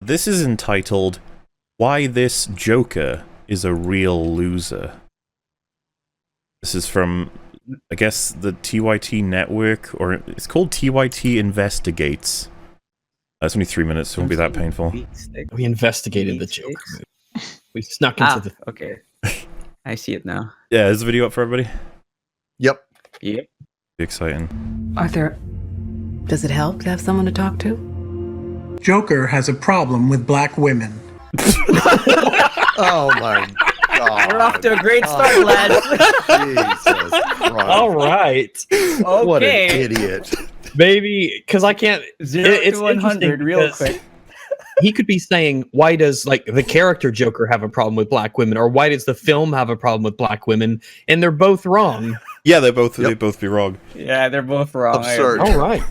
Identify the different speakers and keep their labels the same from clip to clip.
Speaker 1: this is entitled, Why This Joker is a Real Loser. This is from, I guess, the TYT network, or it's called TYT Investigates. That's only 3 minutes, so it won't be that painful.
Speaker 2: We investigated the Joker. We snuck into the...
Speaker 3: Okay. I see it now.
Speaker 1: Yeah, is the video up for everybody?
Speaker 4: Yep.
Speaker 3: Yep.
Speaker 1: Be exciting.
Speaker 5: Arthur, does it help to have someone to talk to?
Speaker 6: Joker has a problem with black women.
Speaker 4: Oh my God.
Speaker 3: We're off to a great start, lads.
Speaker 4: Jesus Christ.
Speaker 2: All right.
Speaker 3: Okay.
Speaker 4: What an idiot.
Speaker 2: Maybe, because I can't...
Speaker 3: 0
Speaker 2: it's
Speaker 3: to 100 real
Speaker 2: because
Speaker 3: quick.
Speaker 2: He could be saying, why does like the character Joker have a problem with black women, or why does the film have a problem with black women? And they're both wrong.
Speaker 1: Yeah, they both be wrong.
Speaker 3: Yeah, they're both wrong.
Speaker 4: Absurd.
Speaker 2: All right.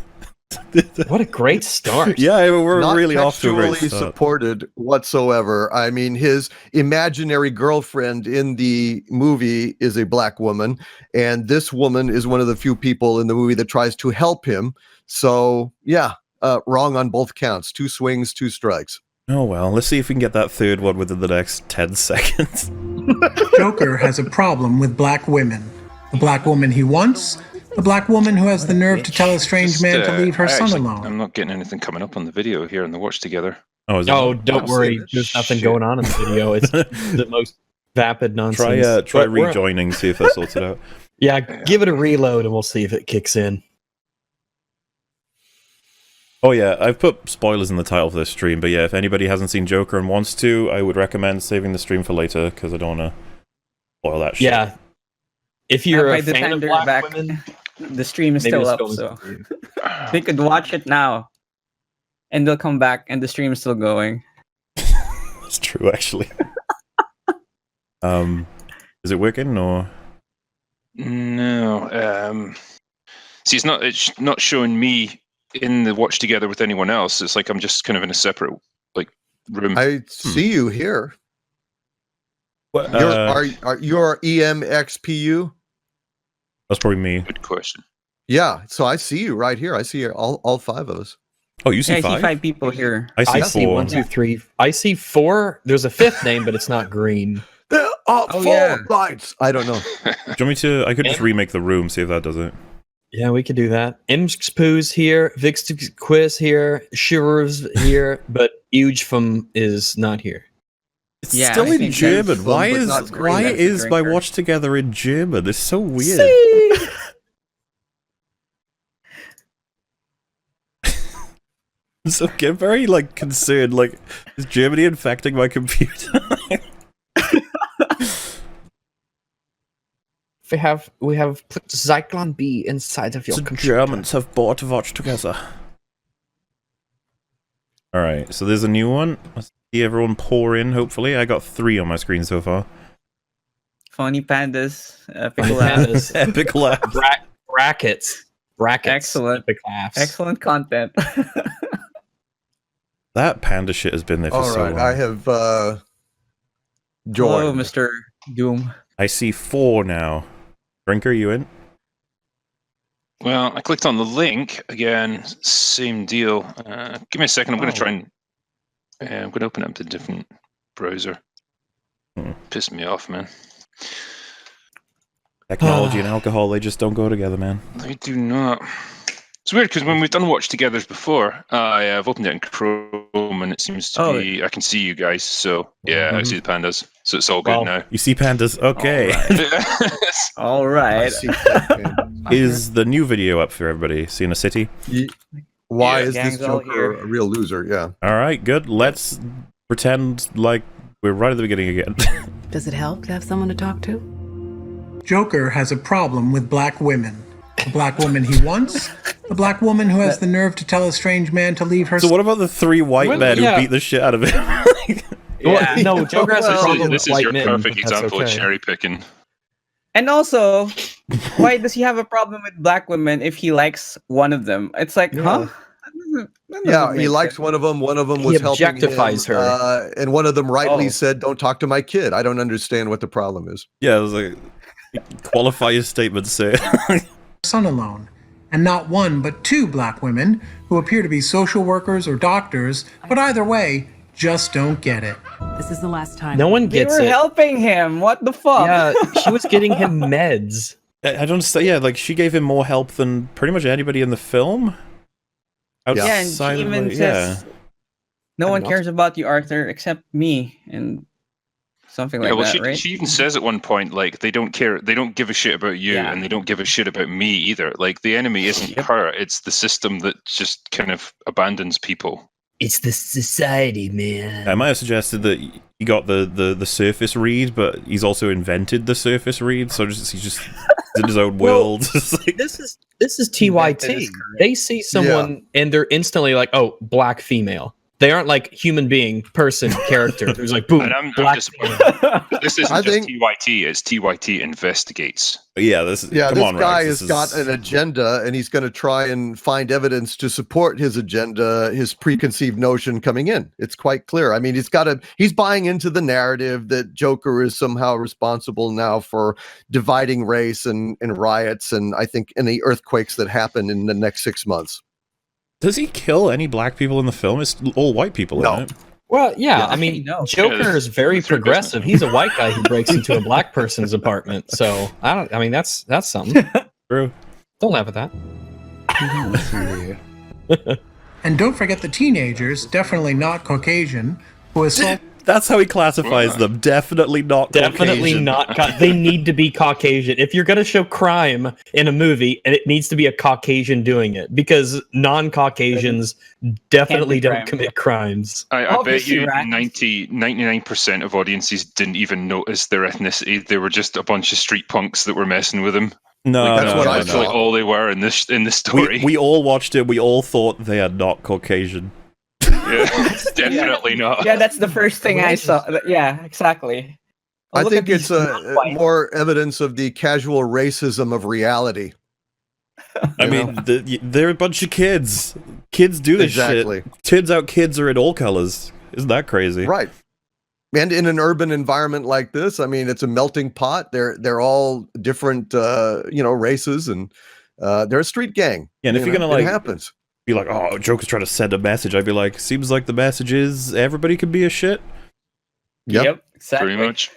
Speaker 2: What a great start.
Speaker 1: Yeah, we're
Speaker 4: Not
Speaker 1: really off to a great
Speaker 4: textually
Speaker 1: start.
Speaker 4: supported whatsoever. I mean, his imaginary girlfriend in the movie is a black woman, and this woman is one of the few people in the movie that tries to help him. So, yeah, wrong on both counts. 2 swings, 2 strikes.
Speaker 1: Oh well, let's see if we can get that third one within the next 10 seconds.
Speaker 6: Joker has a problem with black women. The black woman he wants, the black woman who has the nerve to tell a strange man to leave her son alone.
Speaker 7: I'm not getting anything coming up on the video here in the watch together.
Speaker 1: Oh, is it?
Speaker 2: Oh, don't worry. There's nothing going on in the video. It's the most vapid nonsense.
Speaker 1: Try
Speaker 2: But we're-
Speaker 1: rejoining, see if that sorts it out.
Speaker 2: Yeah, give it a reload and we'll see if it kicks in.
Speaker 1: Oh yeah, I've put spoilers in the title for this stream, but yeah, if anybody hasn't seen Joker and wants to, I would recommend saving the stream for later, because I don't want to spoil that shit.
Speaker 2: Yeah. If you're
Speaker 3: By
Speaker 2: a
Speaker 3: the
Speaker 2: fan
Speaker 3: time
Speaker 2: of
Speaker 3: they're
Speaker 2: black
Speaker 3: back,
Speaker 2: women,
Speaker 3: the stream is
Speaker 2: maybe
Speaker 3: still
Speaker 2: this
Speaker 3: up,
Speaker 2: film is
Speaker 3: so
Speaker 2: for you.
Speaker 3: they could watch it now. And they'll come back and the stream is still going.
Speaker 1: That's true, actually. Is it working, or...?
Speaker 7: No. See, it's not showing me in the watch together with anyone else. It's like I'm just kind of in a separate room.
Speaker 4: I see you here.
Speaker 1: What,
Speaker 4: You're EMXPU?
Speaker 1: that's probably me.
Speaker 7: Good question.
Speaker 4: Yeah, so I see you right here. I see all 5 of us.
Speaker 1: Oh, you see
Speaker 3: Yeah, I
Speaker 1: 5?
Speaker 3: see 5 people here.
Speaker 1: I see
Speaker 2: I see
Speaker 1: 4.
Speaker 2: 1, 2, 3. I see 4. There's a 5th name, but it's not green.
Speaker 4: There are
Speaker 3: Oh,
Speaker 4: 4
Speaker 3: yeah.
Speaker 4: lights. I don't know.
Speaker 1: Do you want me to... I could just remake the room, see if that does it.
Speaker 2: Yeah, we could do that. Imspoo's here, Vix Quiz here, Shivers here, but Ugefum is not here.
Speaker 1: It's
Speaker 3: Yeah,
Speaker 1: still
Speaker 3: I
Speaker 1: in
Speaker 3: think
Speaker 1: German.
Speaker 4: that's fun,
Speaker 1: Why
Speaker 4: but
Speaker 1: is
Speaker 4: not green.
Speaker 1: why
Speaker 3: That's
Speaker 1: is
Speaker 3: the
Speaker 1: my
Speaker 3: drinker.
Speaker 1: watch together in German? It's so weird. So get very like concerned. Like, is Germany infecting my computer?
Speaker 2: We have put Zyklon B inside of your
Speaker 1: The
Speaker 2: computer.
Speaker 1: Germans have bought a watch together. All right, so there's a new one. Let's see everyone pour in. Hopefully, I got 3 on my screen so far.
Speaker 3: Funny pandas, epic laughs.
Speaker 1: Epic laugh.
Speaker 2: Brackets.
Speaker 3: Excellent.
Speaker 2: Epic laughs.
Speaker 3: Excellent content.
Speaker 1: That panda shit has been there for
Speaker 4: All
Speaker 1: so
Speaker 4: right,
Speaker 1: long.
Speaker 4: I have
Speaker 3: Hello,
Speaker 4: joined.
Speaker 3: Mr. Doom.
Speaker 1: I see 4 now. Drinker, you in?
Speaker 7: Well, I clicked on the link again. Same deal. Give me a second. I'm going to try and I'm going to open up the different browser. Piss me off, man.
Speaker 1: Technology and alcohol, they just don't go together, man.
Speaker 7: They do not. It's weird because when we've done watch togethers before, I've opened it in Chrome and it seems to be. I can see you guys, so yeah, I see the pandas, so it's all good now.
Speaker 1: You see pandas? Okay.
Speaker 3: All right.
Speaker 1: Is the new video up for everybody? Seeing a city?
Speaker 4: Why
Speaker 7: Yeah,
Speaker 4: is this
Speaker 3: gang's all
Speaker 4: Joker
Speaker 3: here.
Speaker 4: a real loser? Yeah.
Speaker 1: All right, good. Let's pretend like we're right at the beginning again.
Speaker 5: Does it help to have someone to talk to?
Speaker 6: Joker has a problem with black women. The black woman he wants, the black woman who has the nerve to tell a strange man to leave her
Speaker 1: So what about the 3 white
Speaker 2: Well,
Speaker 1: men
Speaker 2: yeah.
Speaker 1: who beat the shit out of him?
Speaker 3: Yeah.
Speaker 2: No, Joker has a problem
Speaker 7: This
Speaker 2: with
Speaker 7: is your
Speaker 2: white men.
Speaker 7: perfect
Speaker 2: but that's
Speaker 7: example of
Speaker 2: okay.
Speaker 7: cherry picking.
Speaker 3: And also, why does he have a problem with black women if he likes one of them? It's like, huh? That doesn't
Speaker 4: Yeah, he
Speaker 3: make
Speaker 4: likes
Speaker 3: sense.
Speaker 4: one of them. One of them
Speaker 2: He
Speaker 4: was helping him,
Speaker 2: objectifies her.
Speaker 4: and one of them rightly
Speaker 3: Oh.
Speaker 4: said, "Don't talk to my kid." I don't understand what the problem is.
Speaker 1: Yeah, it was like qualify your statement, sir.
Speaker 6: son alone. And not 1 but 2 black women who appear to be social workers or doctors, but either way, just don't get it.
Speaker 5: This is the last time.
Speaker 2: No one
Speaker 3: They
Speaker 2: gets
Speaker 3: were
Speaker 2: it.
Speaker 3: helping him. What the fuck?
Speaker 2: Yeah, she was getting him meds.
Speaker 1: I don't say, yeah, like she gave him more help than pretty much anybody in the film.
Speaker 3: Yeah, and she
Speaker 1: Outside of,
Speaker 3: even
Speaker 1: like,
Speaker 3: says, "No one
Speaker 2: What?
Speaker 3: cares about you, Arthur, except me," and something like that, right?
Speaker 7: She even says at one point, like, they don't care, they don't give a shit about you,
Speaker 3: Yeah.
Speaker 7: and they don't give a shit about me either. Like, the enemy isn't her; it's the system that just kind of abandons people.
Speaker 2: It's the society, man.
Speaker 1: I might have suggested that he got the surface read, but he's also invented the surface read, so he's just in his own world. It's like-
Speaker 2: This is
Speaker 3: Invented
Speaker 2: TYT.
Speaker 3: is correct.
Speaker 2: They see someone and they're instantly like, "Oh, black female." They aren't like human being, person, character. Who's like, "Boom,
Speaker 7: And I'm
Speaker 2: black."
Speaker 7: disappointed. This isn't
Speaker 4: I
Speaker 7: just
Speaker 4: think-
Speaker 7: TYT; it's TYT investigates.
Speaker 1: yeah, this
Speaker 4: Yeah,
Speaker 1: come
Speaker 4: this
Speaker 1: on,
Speaker 4: guy
Speaker 1: Rags,
Speaker 4: has got an agenda, and he's going to try and find evidence to support his agenda, his preconceived notion coming in. It's quite clear. I mean, he's buying into the narrative that Joker is somehow responsible now for dividing race and riots, and I think any earthquakes that happen in the next 6 months.
Speaker 1: Does he kill any black people in the film? It's all white people
Speaker 4: No.
Speaker 1: in it.
Speaker 2: Well, yeah,
Speaker 4: Yeah.
Speaker 2: I mean,
Speaker 3: No.
Speaker 2: Joker
Speaker 7: Yeah,
Speaker 2: is very
Speaker 7: that's right,
Speaker 2: progressive. He's a white guy who breaks into a black person's apartment. So I mean, that's something.
Speaker 1: True.
Speaker 2: Don't laugh at that.
Speaker 6: And don't forget the teenagers, definitely not Caucasian, who assault
Speaker 1: That's how he classifies them. Definitely not
Speaker 2: Definitely
Speaker 1: Caucasian.
Speaker 2: not. They need to be Caucasian. If you're going to show crime in a movie, and it needs to be a Caucasian doing it, because non-Caucasians definitely
Speaker 3: Can't do
Speaker 2: don't
Speaker 3: crime.
Speaker 2: commit crimes.
Speaker 7: I bet
Speaker 3: Obviously,
Speaker 7: you
Speaker 3: Rags.
Speaker 7: 99% of audiences didn't even notice their ethnicity. They were just a bunch of street punks that were messing with him.
Speaker 1: No,
Speaker 7: Like,
Speaker 4: that's
Speaker 1: no,
Speaker 4: what
Speaker 1: no,
Speaker 4: I
Speaker 1: no.
Speaker 7: That's like all they were in this story.
Speaker 1: We all watched it. We all thought they are not Caucasian.
Speaker 7: Yeah, definitely not.
Speaker 3: Yeah, that's the first thing I saw. Yeah, exactly. Oh,
Speaker 4: I
Speaker 3: look at
Speaker 4: think it's
Speaker 3: these non-white.
Speaker 4: more evidence of the casual racism of reality.
Speaker 1: I
Speaker 4: You
Speaker 1: mean, they're a bunch of kids. Kids do this
Speaker 4: Exactly.
Speaker 1: shit. Turns out kids are in all colors. Isn't that crazy?
Speaker 4: Right. And in an urban environment like this, I mean, it's a melting pot. They're all different, races, and they're a street gang.
Speaker 1: Yeah, and if
Speaker 4: You
Speaker 1: you're
Speaker 4: know,
Speaker 1: gonna
Speaker 4: it
Speaker 1: like
Speaker 4: happens.
Speaker 1: be like, oh, Joker's trying to send a message, I'd be like, seems like the message is everybody can be a shit.
Speaker 4: Yep.
Speaker 3: Exactly.
Speaker 7: Pretty much.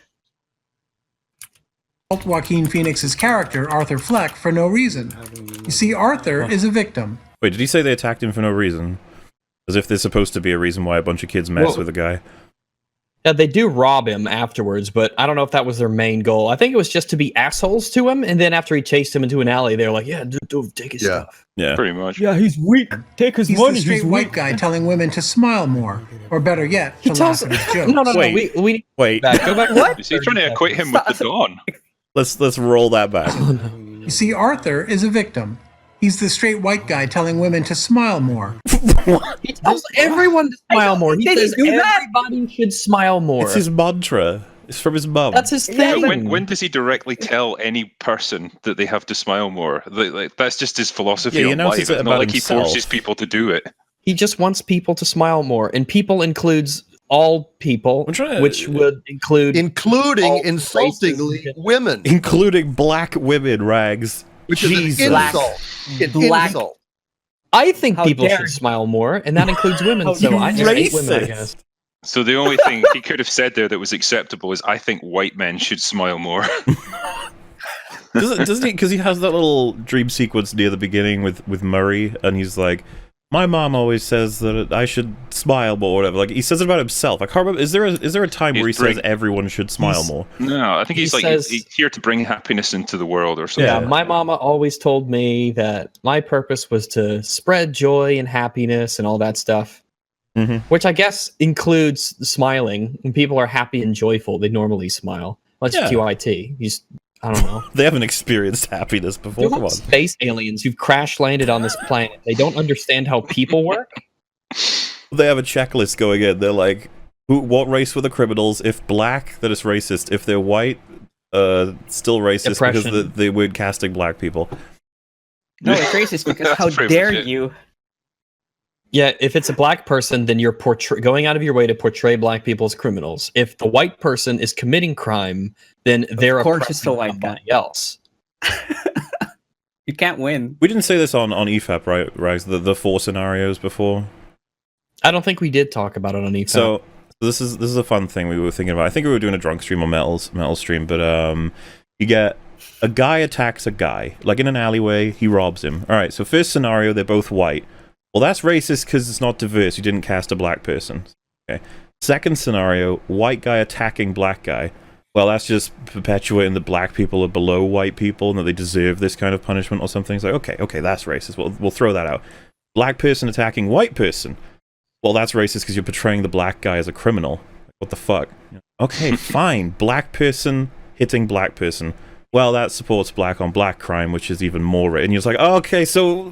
Speaker 6: Joaquin Phoenix's character, Arthur Fleck, for no reason. You see, Arthur is a victim.
Speaker 1: Wait, did he say they attacked him for no reason? As if there's supposed to be a reason why a bunch of kids mess
Speaker 2: Well-
Speaker 1: with a guy.
Speaker 2: Yeah, they do rob him afterwards, but I don't know if that was their main goal. I think it was just to be assholes to him, and then after he chased him into an alley, they were like, "Yeah, dude, take his
Speaker 4: Yeah.
Speaker 2: stuff."
Speaker 1: Yeah.
Speaker 7: Pretty much.
Speaker 3: Yeah, he's weak. Take his
Speaker 6: He's
Speaker 3: money.
Speaker 6: the straight
Speaker 3: He's
Speaker 6: white
Speaker 3: weak.
Speaker 6: guy telling women to smile more, or better yet,
Speaker 2: He
Speaker 6: to
Speaker 2: tells
Speaker 6: laugh at his jokes.
Speaker 2: No,
Speaker 1: Wait.
Speaker 2: we
Speaker 1: Wait,
Speaker 2: go back.
Speaker 3: What?
Speaker 7: Is he trying to equate him with the Dawn?
Speaker 1: let's roll that back.
Speaker 6: You see, Arthur is a victim. He's the straight white guy telling women to smile more.
Speaker 2: He tells everyone to smile more. He
Speaker 3: Did he
Speaker 2: says
Speaker 3: do that?
Speaker 2: everybody should smile more.
Speaker 1: It's his mantra. It's from his mum.
Speaker 2: That's his
Speaker 3: Yeah,
Speaker 2: thing.
Speaker 7: But when does he directly tell any person that they have to smile more? Like, that's just his philosophy
Speaker 1: Yeah, he
Speaker 7: on
Speaker 1: announces
Speaker 7: life.
Speaker 1: it
Speaker 7: It's
Speaker 1: about
Speaker 7: not like
Speaker 1: himself.
Speaker 7: he forces people to do it.
Speaker 2: He just wants people to smile more, and people includes all people,
Speaker 1: I'm trying to-
Speaker 2: which would include
Speaker 4: Including
Speaker 2: all
Speaker 4: insultingly
Speaker 2: races.
Speaker 4: women,
Speaker 1: Including black women, Rags.
Speaker 4: which is
Speaker 1: Jesus.
Speaker 4: an insult. An
Speaker 3: Black-
Speaker 4: insult.
Speaker 2: I think
Speaker 3: How
Speaker 2: people
Speaker 3: dare
Speaker 2: should
Speaker 3: you.
Speaker 2: smile more, and that includes women.
Speaker 3: How
Speaker 2: So I just hate women, I
Speaker 1: racist.
Speaker 2: guess.
Speaker 7: So the only thing he could have said there that was acceptable is, I think white men should smile more.
Speaker 1: Doesn't he? Because he has that little dream sequence near the beginning with Murray, and he's like, "My mom always says that I should smile more, or whatever." Like he says it about himself. I can't remember. Is there a time where he
Speaker 7: He's
Speaker 1: says
Speaker 7: bring-
Speaker 1: everyone should smile more?
Speaker 7: No, I think
Speaker 2: He
Speaker 7: he's like,
Speaker 2: says-
Speaker 7: he's here to bring happiness into the world or something.
Speaker 2: Yeah, my mama always told me that my purpose was to spread joy and happiness and all that stuff.
Speaker 1: Mhm.
Speaker 2: Which I guess includes smiling. When people are happy and joyful, they normally smile. That's
Speaker 1: Yeah.
Speaker 2: QIT. I don't know.
Speaker 1: They haven't experienced happiness before.
Speaker 2: They're
Speaker 1: Come
Speaker 2: like
Speaker 1: on.
Speaker 2: space aliens who've crash landed on this planet. They don't understand how people work.
Speaker 1: They have a checklist going in. They're like, what race were the criminals? If black, then it's racist. If they're white, still racist because
Speaker 2: Depression.
Speaker 1: they weren't casting black people.
Speaker 3: No, it's racist because
Speaker 7: That's
Speaker 3: how
Speaker 7: pretty
Speaker 3: dare
Speaker 7: much it.
Speaker 3: you?
Speaker 2: Yeah, if it's a black person, then you're going out of your way to portray black people as criminals. If the white person is committing crime, then they're
Speaker 3: course it's the
Speaker 2: oppressing
Speaker 3: white guy.
Speaker 2: somebody else.
Speaker 3: You can't win.
Speaker 1: We didn't say this on EFAP, right? The 4 scenarios before.
Speaker 2: I don't think we did talk about it on EFAP.
Speaker 1: So this is a fun thing we were thinking about. I think we were doing a drunk stream or metal stream, but you get a guy attacks a guy like in an alleyway. He robs him. All right. So first scenario, they're both white. Well, that's racist because it's not diverse. You didn't cast a black person. Okay. Second scenario, white guy attacking black guy. Well, that's just perpetuating that black people are below white people and that they deserve this kind of punishment or something. It's like, okay, that's racist. We'll throw that out. Black person attacking white person. Well, that's racist because you're portraying the black guy as a criminal. What the fuck? Okay, fine. Black person hitting black person. Well, that supports black on black crime, which is even more. And you're just like, oh, okay, so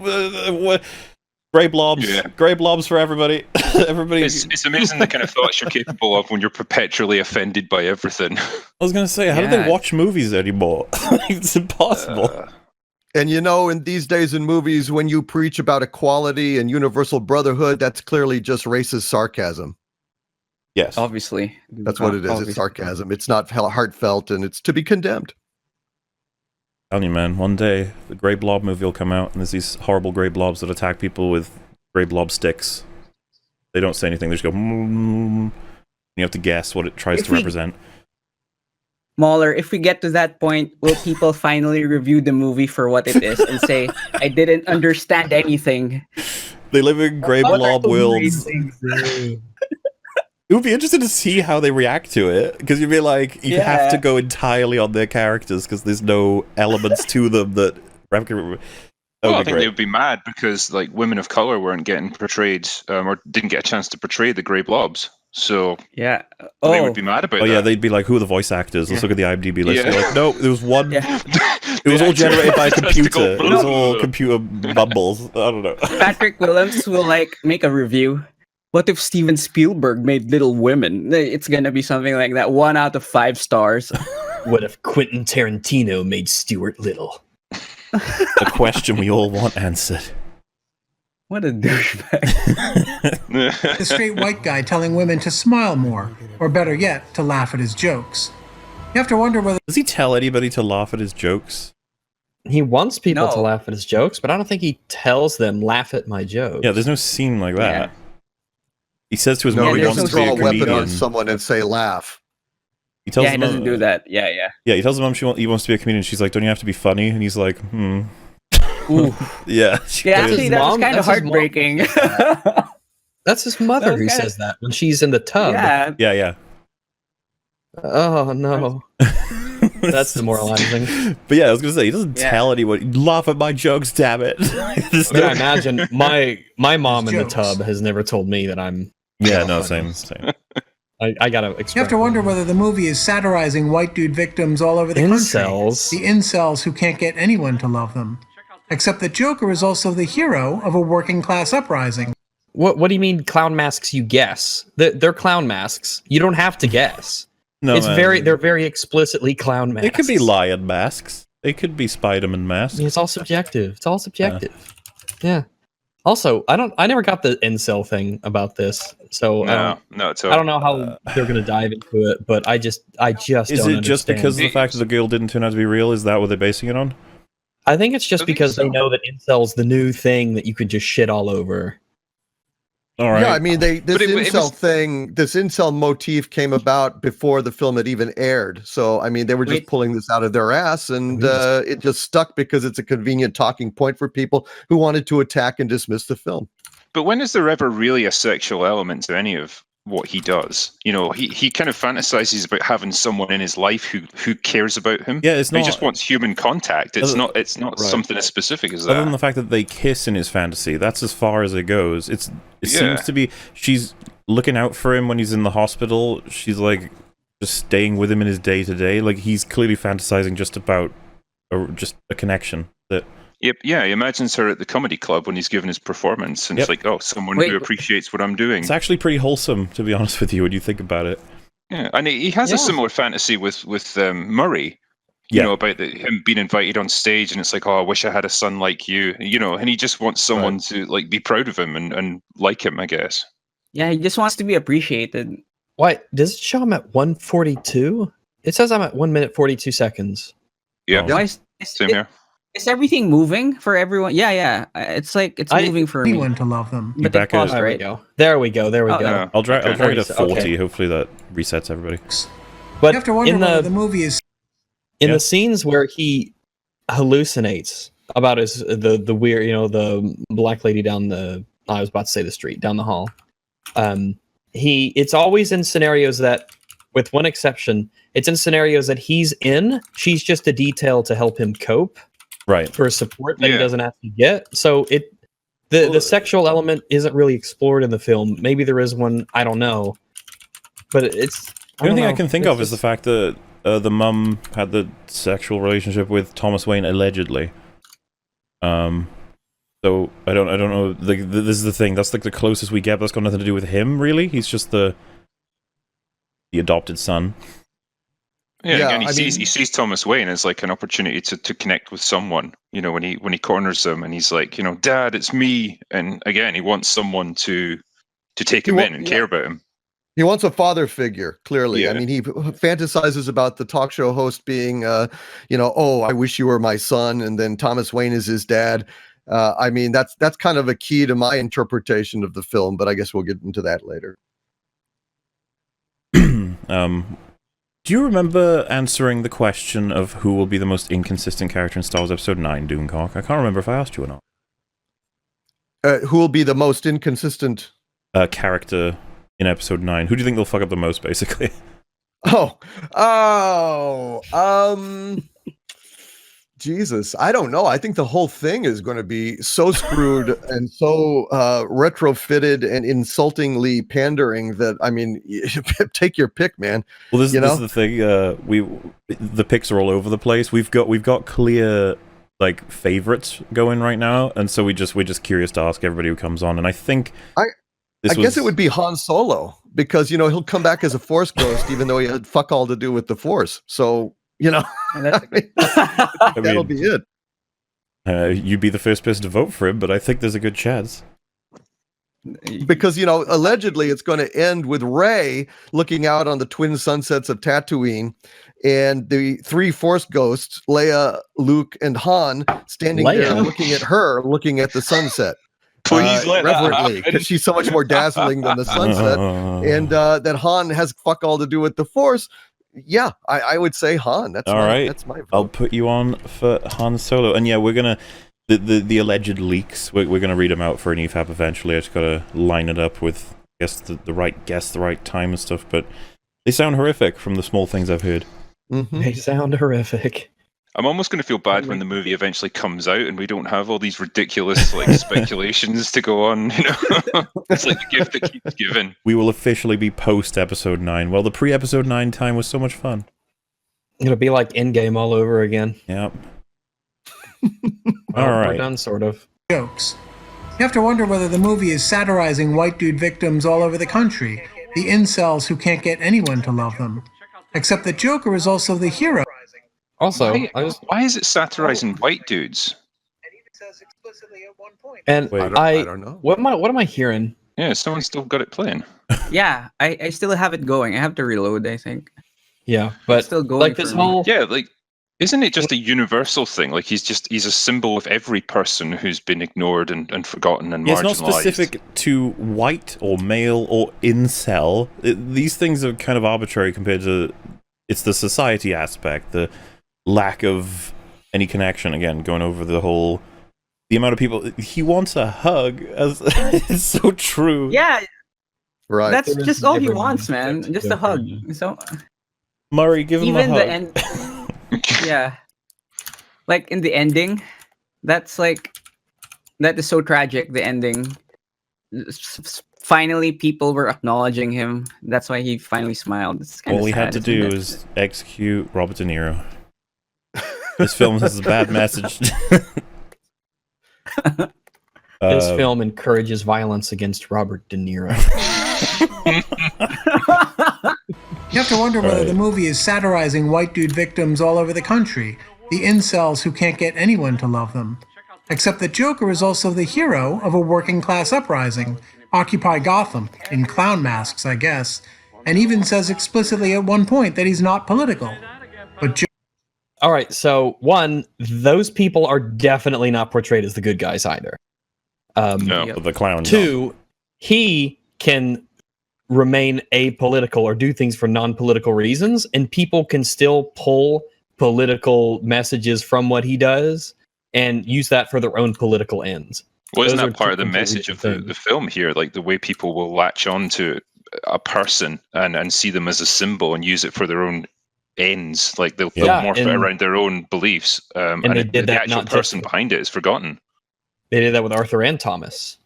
Speaker 1: gray blobs, gray blobs for everybody. Everybody.
Speaker 7: It's amazing the kind of thoughts you're capable of when you're perpetually offended by everything.
Speaker 1: I was gonna say, how do they watch movies anymore? It's impossible.
Speaker 4: And you know, in these days in movies, when you preach about equality and universal brotherhood, that's clearly just racist sarcasm.
Speaker 1: Yes,
Speaker 3: Obviously.
Speaker 4: That's what it is. It's sarcasm. It's not heartfelt, and it's to be condemned.
Speaker 1: I'm telling you, man, one day the Grey Blob movie will come out, and there's these horrible grey blobs that attack people with grey blob sticks. They don't say anything; they just go. And you have to guess what it tries to represent.
Speaker 3: Mauler, if we get to that point, will people finally review the movie for what it is and say, "I didn't understand anything"?
Speaker 1: They live in grey blob worlds. It would be interesting to see how they react to it, because you'd be like, you have to go entirely on their characters because there's no elements to them that.
Speaker 7: Well, I think they would be mad because like women of color weren't getting portrayed or didn't get a chance to portray the grey blobs. So
Speaker 3: they
Speaker 7: would be mad about that.
Speaker 1: Oh yeah, they'd be like, who are the voice actors? Let's look at the IMDb list.
Speaker 7: Yeah.
Speaker 1: Like, no, there was one. It was all generated by a computer. It was all computer bumbles. I don't know.
Speaker 3: Patrick Willems will like make a review. What if Steven Spielberg made Little Women? It's gonna be something like that. 1 out of 5 stars.
Speaker 2: What if Quentin Tarantino made Stuart Little?
Speaker 1: A question we all want answered.
Speaker 3: What a douchebag.
Speaker 6: The straight white guy telling women to smile more, or better yet, to laugh at his jokes. You have to wonder whether...
Speaker 1: Does he tell anybody to laugh at his jokes?
Speaker 2: He wants people to laugh at his jokes, but I don't think he tells them, laugh at my jokes.
Speaker 1: Yeah, there's no scene like that. Yeah. He says to his mom
Speaker 4: he
Speaker 1: he wants
Speaker 4: doesn't
Speaker 1: to be
Speaker 4: draw
Speaker 1: a
Speaker 4: a weapon
Speaker 1: comedian.
Speaker 4: on someone and say laugh.
Speaker 1: He tells
Speaker 3: he doesn't do that. Yeah.
Speaker 1: Yeah, he tells the mom he wants to be a comedian. She's like, don't you have to be funny? And he's like,
Speaker 3: Ooh.
Speaker 1: Yeah.
Speaker 3: Actually, that was kind of heartbreaking.
Speaker 2: That's his mother who says that when she's in the tub.
Speaker 1: Yeah.
Speaker 2: Oh, no. That's demoralizing.
Speaker 1: But yeah, I was going to say, he doesn't tell anyone, laugh at my jokes, damn it.
Speaker 2: I imagine my mom in the tub has never told me that I'm...
Speaker 1: Yeah, no, same.
Speaker 2: I gotta explain.
Speaker 6: You have to wonder whether the movie is satirizing white dude victims all over the
Speaker 2: Incels.
Speaker 6: country. The incels who can't get anyone to love them. Except that Joker is also the hero of a working class uprising.
Speaker 2: What do you mean clown masks you guess? They're clown masks. You don't have to guess.
Speaker 1: No,
Speaker 2: they're very explicitly clown masks.
Speaker 1: It could be lion masks. It could be Spider-Man masks.
Speaker 2: It's all subjective. It's all subjective. Yeah. Also, I never got the incel thing about this, so I don't know how they're gonna dive into it. But I just
Speaker 1: is
Speaker 2: don't
Speaker 1: it just because of the fact that the girl didn't turn out to be real? Is that what they're basing it on?
Speaker 2: I think it's just because they know that incel's the new thing that you could just shit all over.
Speaker 1: All right.
Speaker 4: Yeah, I mean, this incel motif came about before the film had even aired. So, I mean, they were just pulling this out of their ass, and it just stuck because it's a convenient talking point for people who wanted to attack and dismiss the film.
Speaker 7: But when is there ever really a sexual element to any of what he does? You know, he kind of fantasizes about having someone in his life who cares about him.
Speaker 1: Yeah, it's not.
Speaker 7: He just wants human contact. It's not something as specific as that.
Speaker 1: Other than the fact that they kiss in his fantasy, that's as far as it goes. It seems to be she's looking out for him when he's in the hospital. She's like just staying with him in his day to day. Like he's clearly fantasizing just about just a connection that.
Speaker 7: Yep. Yeah, he imagines her at the comedy club when he's giving his performance, and it's like, oh, someone who appreciates what I'm doing.
Speaker 1: It's actually pretty wholesome, to be honest with you, when you think about it.
Speaker 7: Yeah, and he has a similar fantasy with Murray. You know, about him being invited on stage, and it's like, oh, I wish I had a son like you. You know, and he just wants someone to like be proud of him and like him, I guess.
Speaker 3: Yeah, he just wants to be appreciated.
Speaker 2: Why does it show him at 1:42? It says I'm at 1 minute 42 seconds.
Speaker 7: Yeah, same here.
Speaker 3: Is everything moving for everyone? Yeah. It's like it's moving for me.
Speaker 6: Anyone to love them.
Speaker 3: But they paused,
Speaker 2: There we
Speaker 3: right?
Speaker 2: go. There we go.
Speaker 7: Yeah.
Speaker 1: I'll drag it to 40.
Speaker 2: Okay.
Speaker 1: Hopefully that resets everybody.
Speaker 2: But
Speaker 6: You have to wonder whether the movie is
Speaker 2: in the scenes where he hallucinates about the weird, the black lady down the, I was about to say the street, down the hall. It's always in scenarios that, with one exception, it's in scenarios that he's in. She's just a detail to help him cope,
Speaker 1: right?
Speaker 2: For support that he doesn't actually get. So the sexual element isn't really explored in the film. Maybe there is one, I don't know. But it's
Speaker 1: the only thing I can think of is the fact that the mum had the sexual relationship with Thomas Wayne allegedly. So I don't know. This is the thing. That's like the closest we get. But that's got nothing to do with him, really. He's just the adopted son.
Speaker 7: Yeah, again, he sees Thomas Wayne as like an opportunity to connect with someone. When he corners him and he's like, Dad, it's me. And again, he wants someone to take him in and care about him.
Speaker 4: He wants a father figure, clearly.
Speaker 7: Yeah.
Speaker 4: I mean, he fantasizes about the talk show host being, oh, I wish you were my son, and then Thomas Wayne is his dad. I mean, that's kind of a key to my interpretation of the film, but I guess we'll get into that later.
Speaker 1: Do you remember answering the question of who will be the most inconsistent character in Star Wars Episode 9, Doomcock? I can't remember if I asked you or not.
Speaker 4: Who will be the most inconsistent
Speaker 1: character in Episode 9? Who do you think they'll fuck up the most, basically?
Speaker 4: Jesus, I don't know. I think the whole thing is going to be so screwed and so retrofitted and insultingly pandering that, I mean, take your pick, man.
Speaker 1: Well, this is the thing. The picks are all over the place. We've got clear like favorites going right now, and so we're just curious to ask everybody who comes on. And I think
Speaker 4: I guess it would be Han Solo, because he'll come back as a Force ghost, even though he had fuck all to do with the Force. So. That'll be it.
Speaker 1: You'd be the first person to vote for him, but I think there's a good chance.
Speaker 4: Because, allegedly it's going to end with Rey looking out on the twin sunsets of Tatooine, and the three Force ghosts, Leia, Luke, and Han, standing there looking at her, looking at the sunset.
Speaker 7: Please let
Speaker 4: reverently, because she's so much more dazzling than the sunset. And that Han has fuck all to do with the Force. Yeah, I would say Han. That's
Speaker 1: all right.
Speaker 4: That's my vote.
Speaker 1: I'll put you on for Han Solo. And yeah, we're gonna the alleged leaks. We're gonna read them out for an EFAP eventually. I just gotta line it up with the right guess, the right time and stuff. But they sound horrific from the small things I've heard.
Speaker 4: Mm-hmm.
Speaker 2: They sound horrific.
Speaker 7: I'm almost going to feel bad when the movie eventually comes out and we don't have all these ridiculous speculations to go on. It's like the gift that keeps giving.
Speaker 1: We will officially be post Episode 9. Well, the pre-Episode 9 time was so much fun.
Speaker 2: It'll be like Endgame all over again.
Speaker 1: Yep. All right.
Speaker 2: We're done, sort of.
Speaker 6: Jokes. You have to wonder whether the movie is satirizing white dude victims all over the country, the incels who can't get anyone to love them. Except that Joker is also the hero.
Speaker 2: Also,
Speaker 7: why is it satirizing white dudes?
Speaker 2: And
Speaker 4: Wait, I don't know.
Speaker 2: What am I hearing?
Speaker 7: Yeah, someone's still got it playing.
Speaker 3: Yeah, I still have it going. I have to reload, I think.
Speaker 2: Yeah, but
Speaker 3: still going
Speaker 2: like this whole
Speaker 7: isn't it just a universal thing? Like he's a symbol of every person who's been ignored and forgotten and marginalized.
Speaker 1: It's not specific to white or male or incel. These things are kind of arbitrary compared to it's the society aspect, the lack of any connection. Again, going over the amount of people he wants a hug. It's so true.
Speaker 3: Yeah,
Speaker 4: right.
Speaker 3: That's just all he wants, man. Just a hug. So
Speaker 1: Murray, give him a hug.
Speaker 3: Even the end. Yeah, like in the ending, that is so tragic. The ending. Finally, people were acknowledging him. That's why he finally smiled.
Speaker 1: All he had to do is execute Robert De Niro. This film has a bad message.
Speaker 2: This film encourages violence against Robert De Niro.
Speaker 6: You have to wonder whether the movie is satirizing white dude victims all over the country, the incels who can't get anyone to love them. Except that Joker is also the hero of a working class uprising, Occupy Gotham, in clown masks, I guess, and even says explicitly at one point that he's not political. But
Speaker 2: All right, so one, those people are definitely not portrayed as the good guys either.
Speaker 7: No.
Speaker 3: Yep.
Speaker 1: But the clown.
Speaker 2: Two, he can remain apolitical or do things for non-political reasons, and people can still pull political messages from what he does and use that for their own political ends.
Speaker 7: Well, isn't
Speaker 2: Those are
Speaker 7: that part
Speaker 2: two
Speaker 7: of the
Speaker 2: completely
Speaker 7: message of
Speaker 2: different
Speaker 7: the
Speaker 2: things.
Speaker 7: film here? Like the way people will latch on to a person and see them as a symbol and use it for their own ends. Like they'll
Speaker 2: Yeah,
Speaker 7: morph it
Speaker 2: and-
Speaker 7: around their own beliefs.
Speaker 2: and they did
Speaker 7: the
Speaker 2: that
Speaker 7: actual
Speaker 2: not just
Speaker 7: person
Speaker 2: with-
Speaker 7: behind it is forgotten.
Speaker 2: They did that with Arthur and Thomas.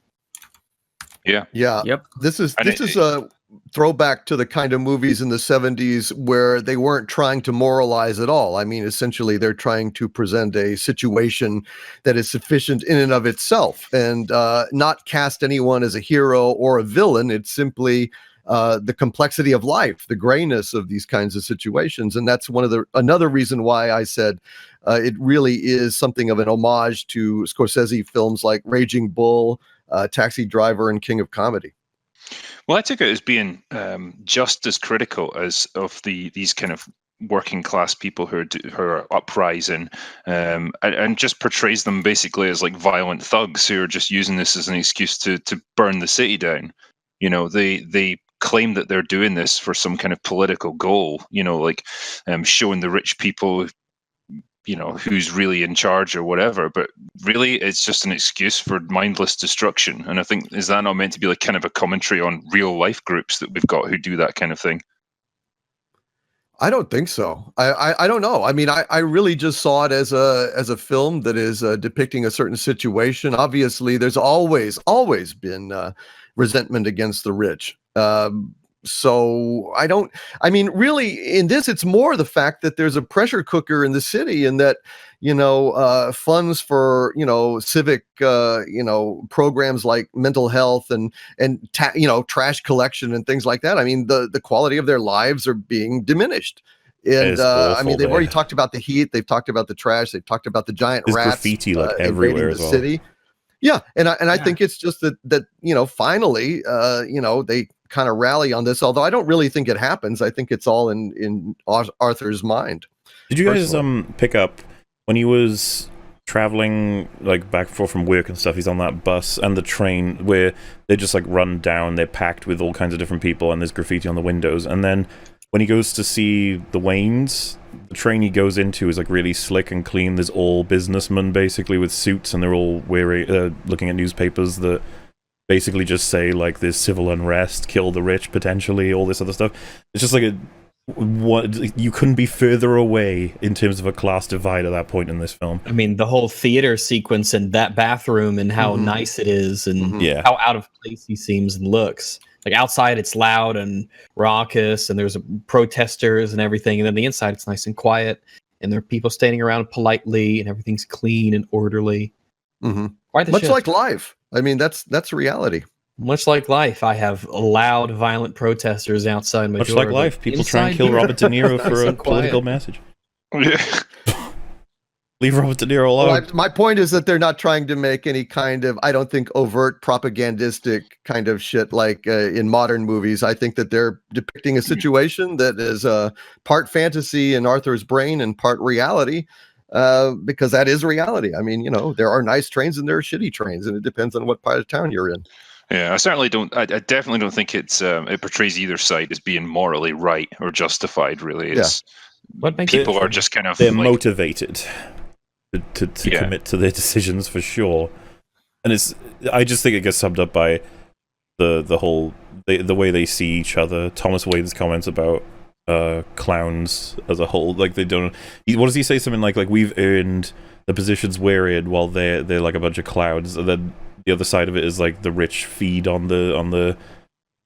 Speaker 7: Yeah.
Speaker 4: Yeah.
Speaker 3: Yep.
Speaker 4: This is
Speaker 7: And
Speaker 4: a throwback to the kind of movies in the 70s where they weren't trying to moralize at all. I mean, essentially, they're trying to present a situation that is sufficient in and of itself and not cast anyone as a hero or a villain. It's simply the complexity of life, the grayness of these kinds of situations. And that's another reason why I said it really is something of an homage to Scorsese films like Raging Bull, Taxi Driver, and King of Comedy.
Speaker 7: Well, I took it as being just as critical as of these kind of working class people who are uprising, and just portrays them basically as like violent thugs who are just using this as an excuse to burn the city down. You know, they claim that they're doing this for some kind of political goal. You know, like showing the rich people, you know, who's really in charge or whatever, but really it's just an excuse for mindless destruction. And I think, is that not meant to be like kind of a commentary on real life groups that we've got who do that kind of thing?
Speaker 4: I don't think so. I don't know. I mean, I really just saw it as a film that is depicting a certain situation. Obviously, there's always been resentment against the rich. So I mean, really in this, it's more the fact that there's a pressure cooker in the city and that, you know, funds for, you know, civic, you know, programs like mental health and you know, trash collection and things like that. I mean, the quality of their lives are being diminished. And I mean, they've already talked about the heat. They've talked about the trash. They've talked about the giant
Speaker 1: There's
Speaker 4: rats
Speaker 1: graffiti like
Speaker 4: invading
Speaker 1: everywhere
Speaker 4: the
Speaker 1: as well.
Speaker 4: city. Yeah, and I think it's just that you know, finally, you know, they kind of rally on this. Although I don't really think it happens. I think it's all in Arthur's mind.
Speaker 1: Did you guys
Speaker 4: personally.
Speaker 1: pick up when he was traveling like back and forth from work and stuff? He's on that bus and the train where they just like run down. They're packed with all kinds of different people, and there's graffiti on the windows. And then when he goes to see the Waynes, the train he goes into is like really slick and clean. There's all businessmen basically with suits, and they're all wearing, looking at newspapers that basically just say like there's civil unrest, kill the rich potentially, all this other stuff. It's just like you couldn't be further away in terms of a class divide at that point in this film.
Speaker 2: I mean, the whole theater sequence and that bathroom and how nice it is and
Speaker 1: Yeah.
Speaker 2: how out of place he seems and looks. Like outside it's loud and raucous and there's protesters and everything, and then the inside it's nice and quiet and there are people standing around politely and everything's clean and orderly. Quite the
Speaker 4: Much
Speaker 2: shift.
Speaker 4: like life. I mean, that's reality.
Speaker 2: Much like life, I have loud, violent protesters outside my
Speaker 1: Much
Speaker 2: door.
Speaker 1: like
Speaker 2: but
Speaker 1: life, people try and
Speaker 2: inside
Speaker 1: kill
Speaker 2: here,
Speaker 1: Robert De Niro
Speaker 2: nice
Speaker 1: for a
Speaker 2: and quiet.
Speaker 1: political message.
Speaker 7: Yeah.
Speaker 1: Leave Robert De Niro alone.
Speaker 4: Well, my point is that they're not trying to make any kind of, I don't think, overt propagandistic kind of shit like in modern movies. I think that they're depicting a situation that is part fantasy in Arthur's brain and part reality, because that is reality. I mean, you know, there are nice trains and there are shitty trains, and it depends on what part of town you're in.
Speaker 7: Yeah, I certainly don't. I definitely don't think it portrays either side as being morally right or justified. Really, it's
Speaker 2: What makes
Speaker 7: people
Speaker 2: it
Speaker 7: are just kind of
Speaker 1: They're
Speaker 7: like,
Speaker 1: motivated to commit to their decisions for sure, and I just think it gets summed up by the whole the way they see each other. Thomas Wayne's comments about clowns as a whole, like they don't. What does he say? Something like we've earned the positions we're in, while they're like a bunch of clowns, and then the other side of it is like the rich feed on the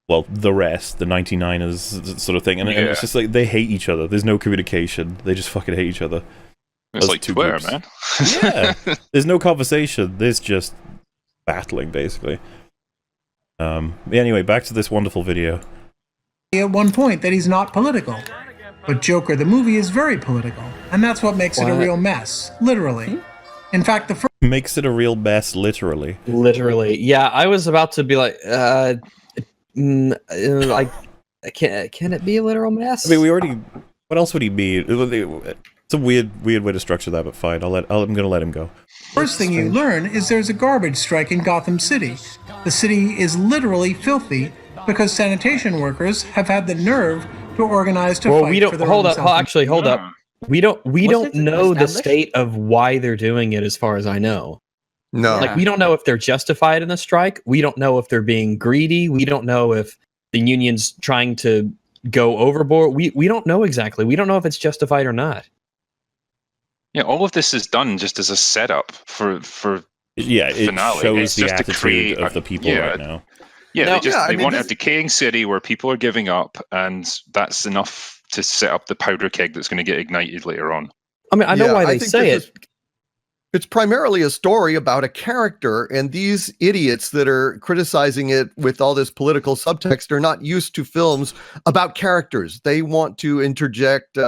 Speaker 1: well, the rest, the 99ers sort of thing, and it's just like they hate each other. There's no communication. They just fucking hate each other.
Speaker 7: it's
Speaker 1: those
Speaker 7: like
Speaker 1: two
Speaker 7: Twitter,
Speaker 1: groups.
Speaker 7: man.
Speaker 1: Yeah, there's no conversation. There's just battling, basically. Anyway, back to this wonderful video.
Speaker 6: At one point that he's not political. But Joker, the movie, is very political. And that's what makes it a
Speaker 2: What?
Speaker 6: real mess, literally. In fact, the first
Speaker 1: Makes it a real mess, literally.
Speaker 2: Literally, yeah. I was about to be like, like, can it be a literal mess?
Speaker 1: I mean, we already. What else would he be? It's a weird way to structure that, but fine. I'm gonna let him go.
Speaker 6: First thing you learn is there's a garbage strike in Gotham City. The city is literally filthy because sanitation workers have had the nerve to organize to
Speaker 2: Well,
Speaker 6: fight
Speaker 2: we
Speaker 6: for
Speaker 2: don't
Speaker 6: their
Speaker 2: hold
Speaker 6: own
Speaker 2: up. Actually, hold up. We don't
Speaker 3: Wasn't it
Speaker 2: know the
Speaker 3: established?
Speaker 2: state of why they're doing it, as far as I know.
Speaker 4: No.
Speaker 2: Like, we don't know if they're justified in the strike. We don't know if they're being greedy. We don't know if the union's trying to go overboard. We don't know exactly. We don't know if it's justified or not.
Speaker 7: Yeah, all of this is done just as a setup for
Speaker 1: Yeah, it
Speaker 7: finale.
Speaker 1: shows
Speaker 7: It's
Speaker 1: the
Speaker 7: just to
Speaker 1: attitude
Speaker 7: create
Speaker 1: of the people right now.
Speaker 7: Yeah,
Speaker 2: Now-
Speaker 7: they want a decaying city where people are giving up, and that's enough to set up the powder keg that's going to get ignited later on.
Speaker 2: I mean, I know why they
Speaker 4: think
Speaker 2: say
Speaker 4: this
Speaker 2: it.
Speaker 4: It's primarily a story about a character, and these idiots that are criticizing it with all this political subtext are not used to films about characters. They want to inject,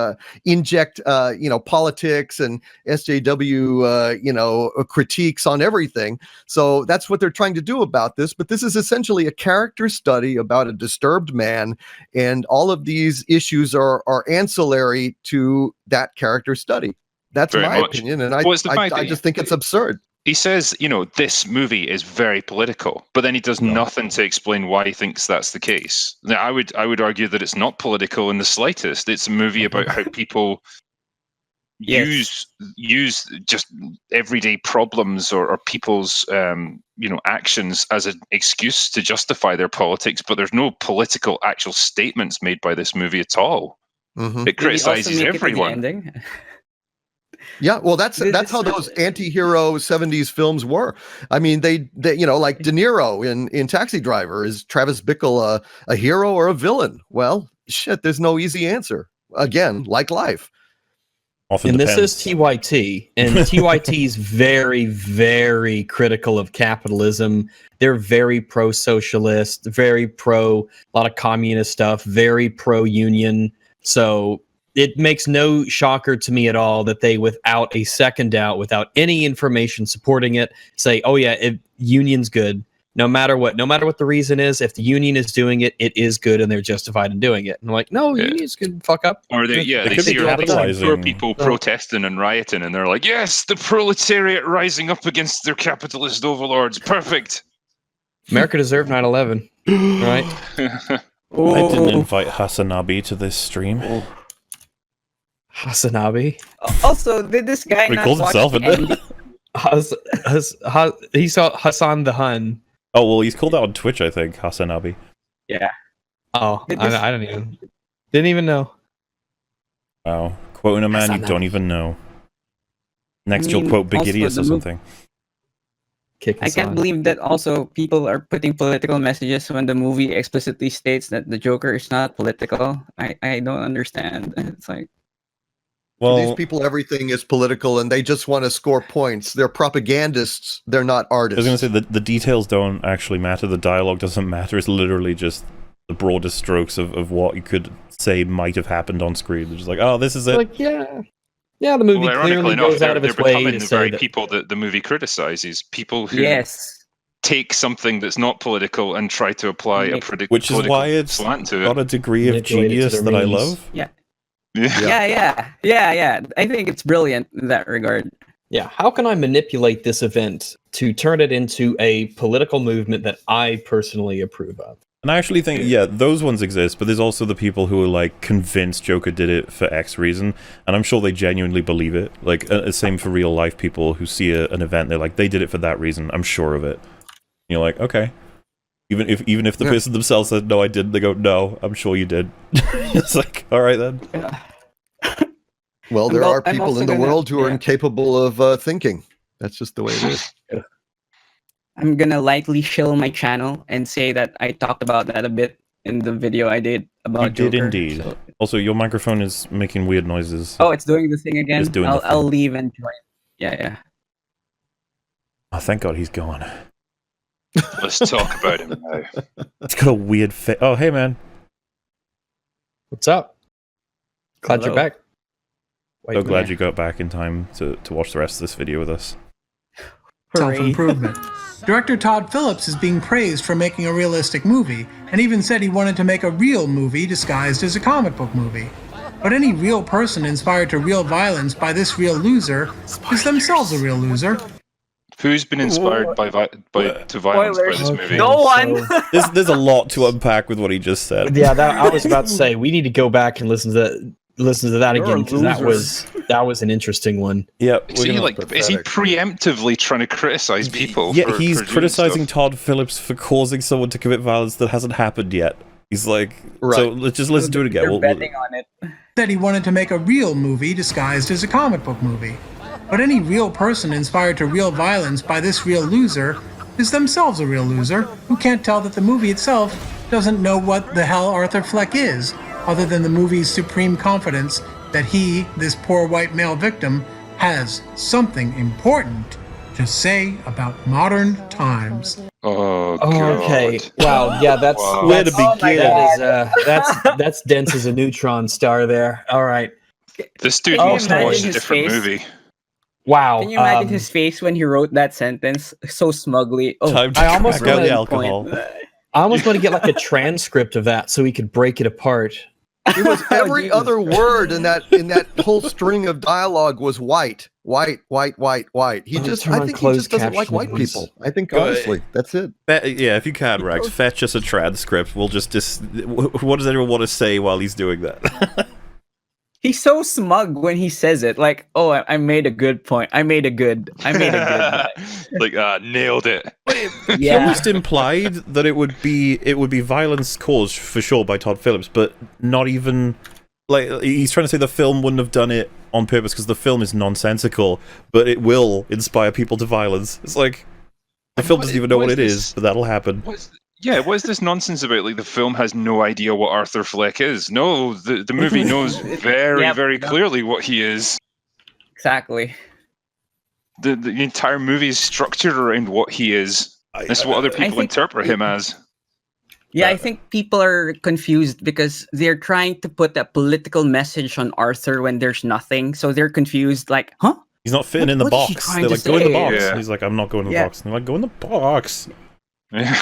Speaker 4: politics and SJW, critiques on everything. So that's what they're trying to do about this. But this is essentially a character study about a disturbed man, and all of these issues are ancillary to that character study. That's
Speaker 7: Very
Speaker 4: my
Speaker 7: much.
Speaker 4: opinion, and
Speaker 7: Well, it's the fact
Speaker 4: I
Speaker 7: that
Speaker 4: just think it's absurd.
Speaker 7: He says, this movie is very political, but then he does nothing to explain why he thinks that's the case. Now, I would argue that it's not political in the slightest. It's a movie about how people use just everyday problems or people's actions as an excuse to justify their politics, but there's no political actual statements made by this movie at all.
Speaker 4: Mm-hmm.
Speaker 7: It criticizes everyone.
Speaker 3: Ending?
Speaker 4: Yeah, well, that's how those anti-hero 70s films were. I mean, they like De Niro in Taxi Driver. Is Travis Bickle a hero or a villain? Well, shit, there's no easy answer. Again, like life.
Speaker 1: Often
Speaker 2: And
Speaker 1: depends.
Speaker 2: this is TYT, and TYT is very, very critical of capitalism. They're very pro-socialist, very pro a lot of communist stuff, very pro-union. So it makes no shocker to me at all that they, without a second doubt, without any information supporting it, say, "Oh yeah, union's good." No matter what the reason is, if the union is doing it, it is good, and they're justified in doing it. And I'm like, no, union's good. Fuck up.
Speaker 7: Or they
Speaker 1: could
Speaker 7: see
Speaker 1: be
Speaker 7: all these
Speaker 1: capitalizing.
Speaker 7: poor people protesting and rioting, and they're like, "Yes, the proletariat rising up against their capitalist overlords. Perfect."
Speaker 2: America deserved 9/11, right?
Speaker 1: I didn't invite Hasanabi to this stream.
Speaker 2: Hasanabi.
Speaker 3: Also, did this guy
Speaker 1: He
Speaker 3: not
Speaker 1: calls
Speaker 3: watch
Speaker 1: himself
Speaker 3: any-
Speaker 1: it.
Speaker 2: He saw Hassan the Hun.
Speaker 1: Oh, well, he's called out on Twitch, I think, Hasanabi.
Speaker 3: Yeah.
Speaker 2: Oh,
Speaker 3: Did this-
Speaker 2: I didn't even know.
Speaker 1: Wow. Quoting a man you
Speaker 2: Hasanabi.
Speaker 1: don't even know. Next,
Speaker 3: I
Speaker 1: you'll
Speaker 3: mean,
Speaker 1: quote Big
Speaker 3: also
Speaker 1: Idiots
Speaker 3: the
Speaker 1: or
Speaker 3: mov-
Speaker 1: something.
Speaker 2: Kick
Speaker 3: I
Speaker 2: Hassan.
Speaker 3: can't believe that also people are putting political messages when the movie explicitly states that the Joker is not political. I don't understand. It's like,
Speaker 4: For
Speaker 1: Well,
Speaker 4: these people, everything is political, and they just want to score points. They're propagandists. They're not
Speaker 1: I
Speaker 4: artists.
Speaker 1: was going to say the details don't actually matter. The dialogue doesn't matter. It's literally just the broadest strokes of what you could say might have happened on screen. They're just like, oh, this is it.
Speaker 2: Like, yeah, the movie
Speaker 7: Well, ironically
Speaker 2: clearly
Speaker 7: enough,
Speaker 2: goes out of
Speaker 7: they're
Speaker 2: its way
Speaker 7: becoming
Speaker 2: to
Speaker 7: the
Speaker 2: say
Speaker 7: very
Speaker 2: that.
Speaker 7: people that the movie criticizes. People who
Speaker 3: yes.
Speaker 7: take something that's not political and try to apply a
Speaker 1: Which is why it's
Speaker 7: slant to
Speaker 1: got
Speaker 7: it.
Speaker 1: a degree of
Speaker 2: Manipulate it to
Speaker 1: genius
Speaker 2: their
Speaker 1: that I
Speaker 2: means.
Speaker 1: love.
Speaker 7: Yeah.
Speaker 3: Yeah. I think it's brilliant in that regard.
Speaker 2: Yeah, how can I manipulate this event to turn it into a political movement that I personally approve of?
Speaker 1: And I actually think, yeah, those ones exist, but there's also the people who are, like, convinced Joker did it for X reason, and I'm sure they genuinely believe it. Like, same for real-life people who see an event, they're like, they did it for that reason, I'm sure of it. And you're like, okay. Even if the person themselves says, no, I didn't, they go, no, I'm sure you did. It's like, alright then.
Speaker 4: Well, there
Speaker 3: Well,
Speaker 4: are
Speaker 3: I'm
Speaker 4: people
Speaker 3: also
Speaker 4: in the
Speaker 3: gonna-
Speaker 4: world who are
Speaker 3: yeah.
Speaker 4: incapable of thinking. That's just the way it is.
Speaker 3: I'm gonna lightly shill my channel and say that I talked about that a bit in the video I did about
Speaker 1: You did
Speaker 3: Joker,
Speaker 1: indeed.
Speaker 3: so-
Speaker 1: Also, your microphone is making weird noises.
Speaker 3: Oh, it's doing the thing again.
Speaker 1: It's doing the
Speaker 3: I'll
Speaker 1: thing.
Speaker 3: leave and join. Yeah.
Speaker 1: Oh, thank God he's gone.
Speaker 7: Let's talk about him now.
Speaker 1: It's got a weird face. Oh, hey, man.
Speaker 2: What's up? Glad you're
Speaker 3: Hello.
Speaker 2: back.
Speaker 1: So glad you got back in time to watch the rest of this video with us.
Speaker 3: Hooray.
Speaker 6: Self-improvement. Director Todd Phillips is being praised for making a realistic movie, and even said he wanted to make a real movie disguised as a comic book movie. But any real person inspired to real violence by this real loser is themselves a real loser.
Speaker 7: Who's been inspired by to violence by
Speaker 3: Spoilers.
Speaker 7: this
Speaker 2: Okay.
Speaker 7: movie?
Speaker 3: No one.
Speaker 1: There's a lot to unpack with what he just said.
Speaker 2: Yeah, I was about to say we need to go back and listen to that
Speaker 3: You're a
Speaker 2: again because that was an interesting one.
Speaker 1: Yeah,
Speaker 7: Is he preemptively trying to criticize people?
Speaker 1: Yeah,
Speaker 7: for
Speaker 1: he's
Speaker 7: doing
Speaker 1: criticizing
Speaker 7: stuff?
Speaker 1: Todd Phillips for causing someone to commit violence that hasn't happened yet. He's like,
Speaker 4: Right.
Speaker 1: so let's just listen to it again.
Speaker 3: They're betting on it.
Speaker 6: Said he wanted to make a real movie disguised as a comic book movie. But any real person inspired to real violence by this real loser is themselves a real loser who can't tell that the movie itself doesn't know what the hell Arthur Fleck is, other than the movie's supreme confidence that he, this poor white male victim, has something important to say about modern times.
Speaker 7: Oh,
Speaker 2: Oh,
Speaker 7: God.
Speaker 2: okay. Wow. Yeah, that's
Speaker 7: Wow.
Speaker 1: Where to
Speaker 2: that's-
Speaker 1: begin?
Speaker 2: That's dense as a neutron star there. All right.
Speaker 7: This dude
Speaker 3: Can you
Speaker 7: must have watched
Speaker 3: imagine
Speaker 7: a
Speaker 3: his
Speaker 7: different
Speaker 3: face?
Speaker 7: movie.
Speaker 2: Wow.
Speaker 3: Can you imagine his face when he wrote that sentence so smugly? Oh,
Speaker 1: Time to
Speaker 2: I almost
Speaker 1: crack out the
Speaker 3: wanted-
Speaker 1: alcohol.
Speaker 2: I almost want to get like a transcript of that so we could break it apart.
Speaker 4: It was every
Speaker 3: Jesus.
Speaker 4: other word in that whole string of dialogue was white. He
Speaker 2: Oh,
Speaker 4: just,
Speaker 2: turn
Speaker 4: I
Speaker 2: on
Speaker 4: think he
Speaker 2: closed
Speaker 4: just doesn't like white
Speaker 2: captioning.
Speaker 4: people. I think honestly, that's it.
Speaker 1: Yeah, if you can, Rags, fetch us a transcript. We'll just what does anyone want to say while he's doing that?
Speaker 3: He's so smug when he says it. Like, oh, I made a good point. I made a good.
Speaker 7: Like, nailed it.
Speaker 1: He
Speaker 3: Yeah.
Speaker 1: almost implied that it would be violence caused for sure by Todd Phillips, but not even like he's trying to say the film wouldn't have done it on purpose because the film is nonsensical, but it will inspire people to violence. It's like the film doesn't even know what it is, but that'll happen.
Speaker 7: What is this nonsense about? Like, the film has no idea what Arthur Fleck is. No, the movie knows very,
Speaker 3: Yep.
Speaker 7: very clearly what he is.
Speaker 3: Exactly.
Speaker 7: The entire movie is structured around what he is. That's what other people
Speaker 3: think-
Speaker 7: interpret him as.
Speaker 3: Yeah, I think people are confused because they're trying to put a political message on Arthur when there's nothing. So they're confused, like, huh?
Speaker 1: He's not fitting in the
Speaker 3: What is he
Speaker 1: box.
Speaker 3: trying
Speaker 1: They're
Speaker 3: to
Speaker 1: like, go in the
Speaker 3: say?
Speaker 1: box.
Speaker 7: Yeah.
Speaker 1: He's like, I'm not going in the
Speaker 3: Yeah.
Speaker 1: box. And they're like, go in the box.
Speaker 7: Yeah.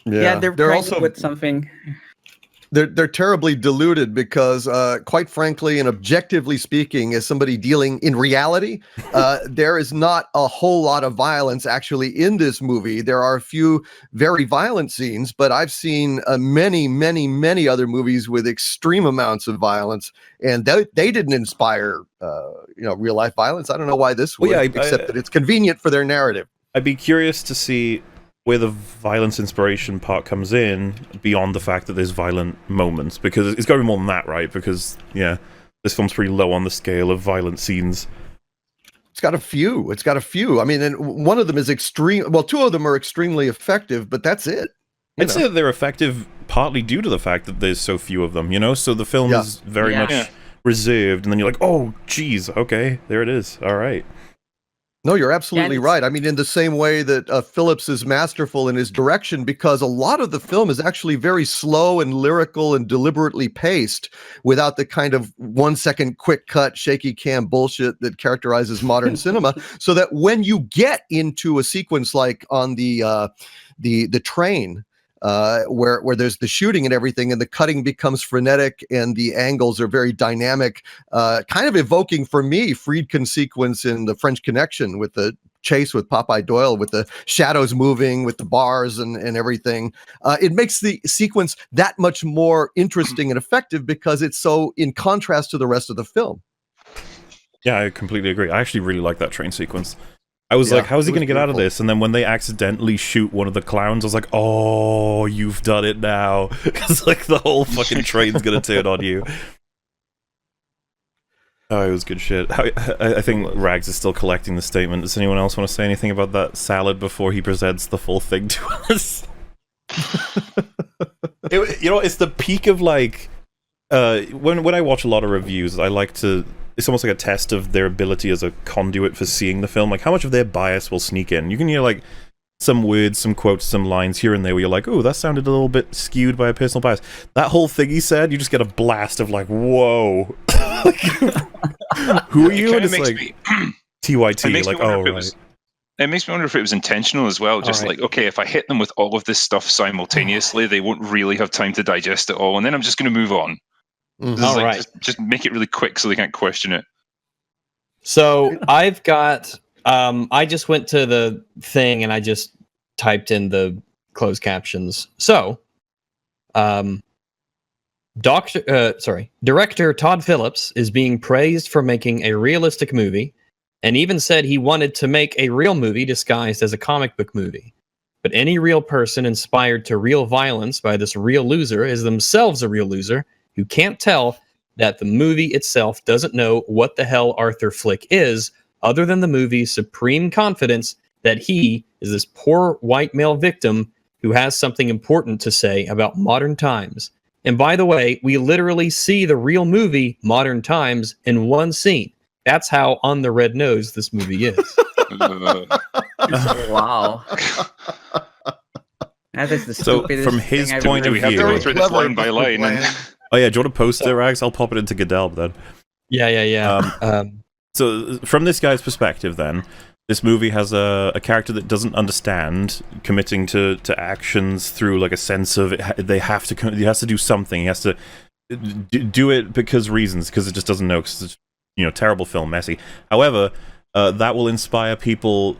Speaker 3: Yeah, they're trying to put something.
Speaker 4: They're terribly deluded because, quite frankly and objectively speaking, as somebody dealing in reality, there is not a whole lot of violence actually in this movie. There are a few very violent scenes, but I've seen many other movies with extreme amounts of violence, and they didn't inspire real life violence. I don't know why this would,
Speaker 1: Well, yeah,
Speaker 4: except that it's convenient for their narrative.
Speaker 1: I'd be curious to see where the violence inspiration part comes in beyond the fact that there's violent moments, because it's got to be more than that, right? Because yeah, this film's pretty low on the scale of violent scenes.
Speaker 4: It's got a few. I mean, and one of them is extreme. Well, two of them are extremely effective, but that's it.
Speaker 1: I'd say that they're effective partly due to the fact that there's so few of them, you know? So the film is very much reserved, and then you're like, oh, geez, okay, there it is. All right.
Speaker 4: No, you're absolutely right. I mean, in the same way that Phillips is masterful in his direction, because a lot of the film is actually very slow and lyrical and deliberately paced without the kind of 1 second quick cut, shaky cam bullshit that characterizes modern cinema. So that when you get into a sequence like on the train, where there's the shooting and everything, and the cutting becomes frenetic, and the angles are very dynamic, kind of evoking for me Friedkin's sequence in The French Connection with the chase with Popeye Doyle, with the shadows moving, with the bars and everything. It makes the sequence that much more interesting and effective because it's so in contrast to the rest of the film.
Speaker 1: Yeah, I completely agree. I actually really like that train sequence. I was like, how is he going to get out of this? And then when they accidentally shoot one of the clowns, I was like, oh, you've done it now. Because like the whole fucking train's going to turn on you. Oh, it was good shit. I think Rags is still collecting the statement. Does anyone else want to say anything about that salad before he presents the full thing to us? It's the peak of like... when I watch a lot of reviews, I like to... It's almost like a test of their ability as a conduit for seeing the film. Like, how much of their bias will sneak in? You can hear, like, some words, some quotes, some lines here and there where you're like, oh, that sounded a little bit skewed by a personal bias. That whole thing he said, you just get a blast of, like, whoa. Like, who are you? And it's like, TYT, like, oh, right.
Speaker 7: It makes me wonder if it was intentional as well. Just like, okay, if I hit them with all of this stuff simultaneously, they won't really have time to digest it all, and then I'm just going to move on.
Speaker 4: Mhm.
Speaker 7: This is
Speaker 2: All
Speaker 7: like,
Speaker 2: right.
Speaker 7: just make it really quick so they can't question it.
Speaker 2: So I've got. I just went to the thing and I just typed in the closed captions. So, director Todd Phillips is being praised for making a realistic movie, and even said he wanted to make a real movie disguised as a comic book movie. But any real person inspired to real violence by this real loser is themselves a real loser who can't tell that the movie itself doesn't know what the hell Arthur Fleck is, other than the movie's supreme confidence that he is this poor white male victim who has something important to say about modern times. And by the way, we literally see the real movie, Modern Times, in one scene. That's how on the red nose this movie is.
Speaker 3: Wow. That is the
Speaker 1: So,
Speaker 3: stupidest
Speaker 1: from his
Speaker 3: thing I've
Speaker 1: point
Speaker 7: Do
Speaker 1: of
Speaker 7: we have to
Speaker 1: view-
Speaker 7: go
Speaker 4: Very
Speaker 7: through this
Speaker 4: clever,
Speaker 7: line by
Speaker 4: Mr.
Speaker 7: line?
Speaker 4: Bland.
Speaker 1: Oh yeah, do you want to post it, Rags? I'll pop it into Godelb then.
Speaker 2: Yeah.
Speaker 1: So from this guy's perspective then, this movie has a character that doesn't understand committing to actions through like a sense of he has to do something. He has to do it because it just doesn't know, because it's, terrible film, messy. However, that will inspire people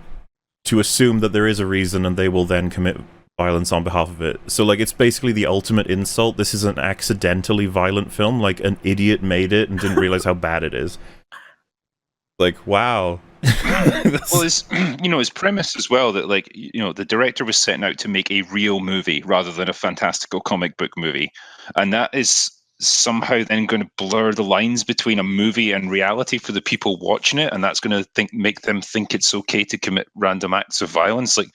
Speaker 1: to assume that there is a reason, and they will then commit violence on behalf of it. So like, it's basically the ultimate insult. This is an accidentally violent film. Like, an idiot made it and didn't realize how bad it is. Like, wow.
Speaker 7: Well, his premise as well, that the director was setting out to make a real movie rather than a fantastical comic book movie, and that is somehow then going to blur the lines between a movie and reality for the people watching it, and that's going to make them think it's okay to commit random acts of violence. Like,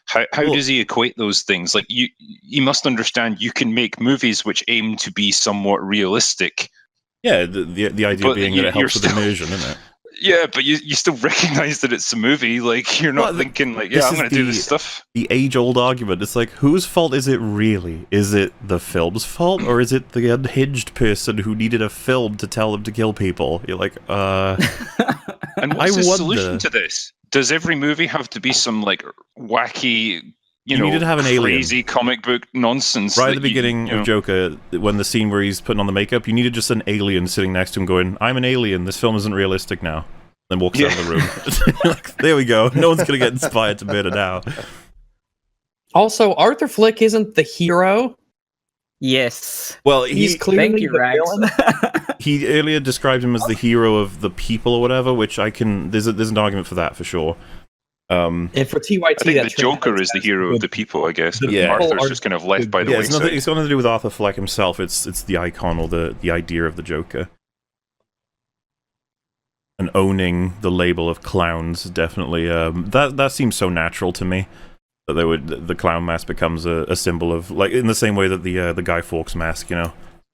Speaker 7: how does he equate those things? Like, you must understand, you can make movies which aim to be somewhat realistic.
Speaker 1: Yeah, the idea being that it helps with immersion, isn't it?
Speaker 7: Yeah, but you still recognize that it's a movie. Like, you're not thinking like, yeah, I'm going to do this stuff.
Speaker 1: The age-old argument. It's like, whose fault is it really? Is it the film's fault, or is it the unhinged person who needed a film to tell them to kill people? You're like,
Speaker 7: And what's the solution to this? Does every movie have to be some like wacky,
Speaker 1: you need to have an
Speaker 7: crazy
Speaker 1: alien.
Speaker 7: Comic book nonsense?
Speaker 1: Right at the beginning of Joker, when the scene where he's putting on the makeup, you needed just an alien sitting next to him going, I'm an alien, this film isn't realistic now. Then walks out of the room. Like, there we go. No one's going to get inspired to murder now.
Speaker 2: Also, Arthur Fleck isn't the hero.
Speaker 3: Yes.
Speaker 1: Well,
Speaker 2: He's
Speaker 3: Thank
Speaker 2: clearly
Speaker 3: you,
Speaker 2: the
Speaker 3: Rags.
Speaker 2: villain.
Speaker 1: he earlier described him as the hero of the people or whatever, which there's an argument for that for sure.
Speaker 2: And for TYT,
Speaker 7: I think
Speaker 2: that
Speaker 7: the Joker is the hero of the people, I guess.
Speaker 1: Yeah.
Speaker 7: Arthur's just kind of left by the
Speaker 1: Yeah,
Speaker 7: wayside.
Speaker 1: it's nothing to do with Arthur Fleck himself. It's the icon or the idea of the Joker. And owning the label of clowns, definitely. That seems so natural to me. That the clown mask becomes a symbol of, like, in the same way that the Guy Fawkes mask,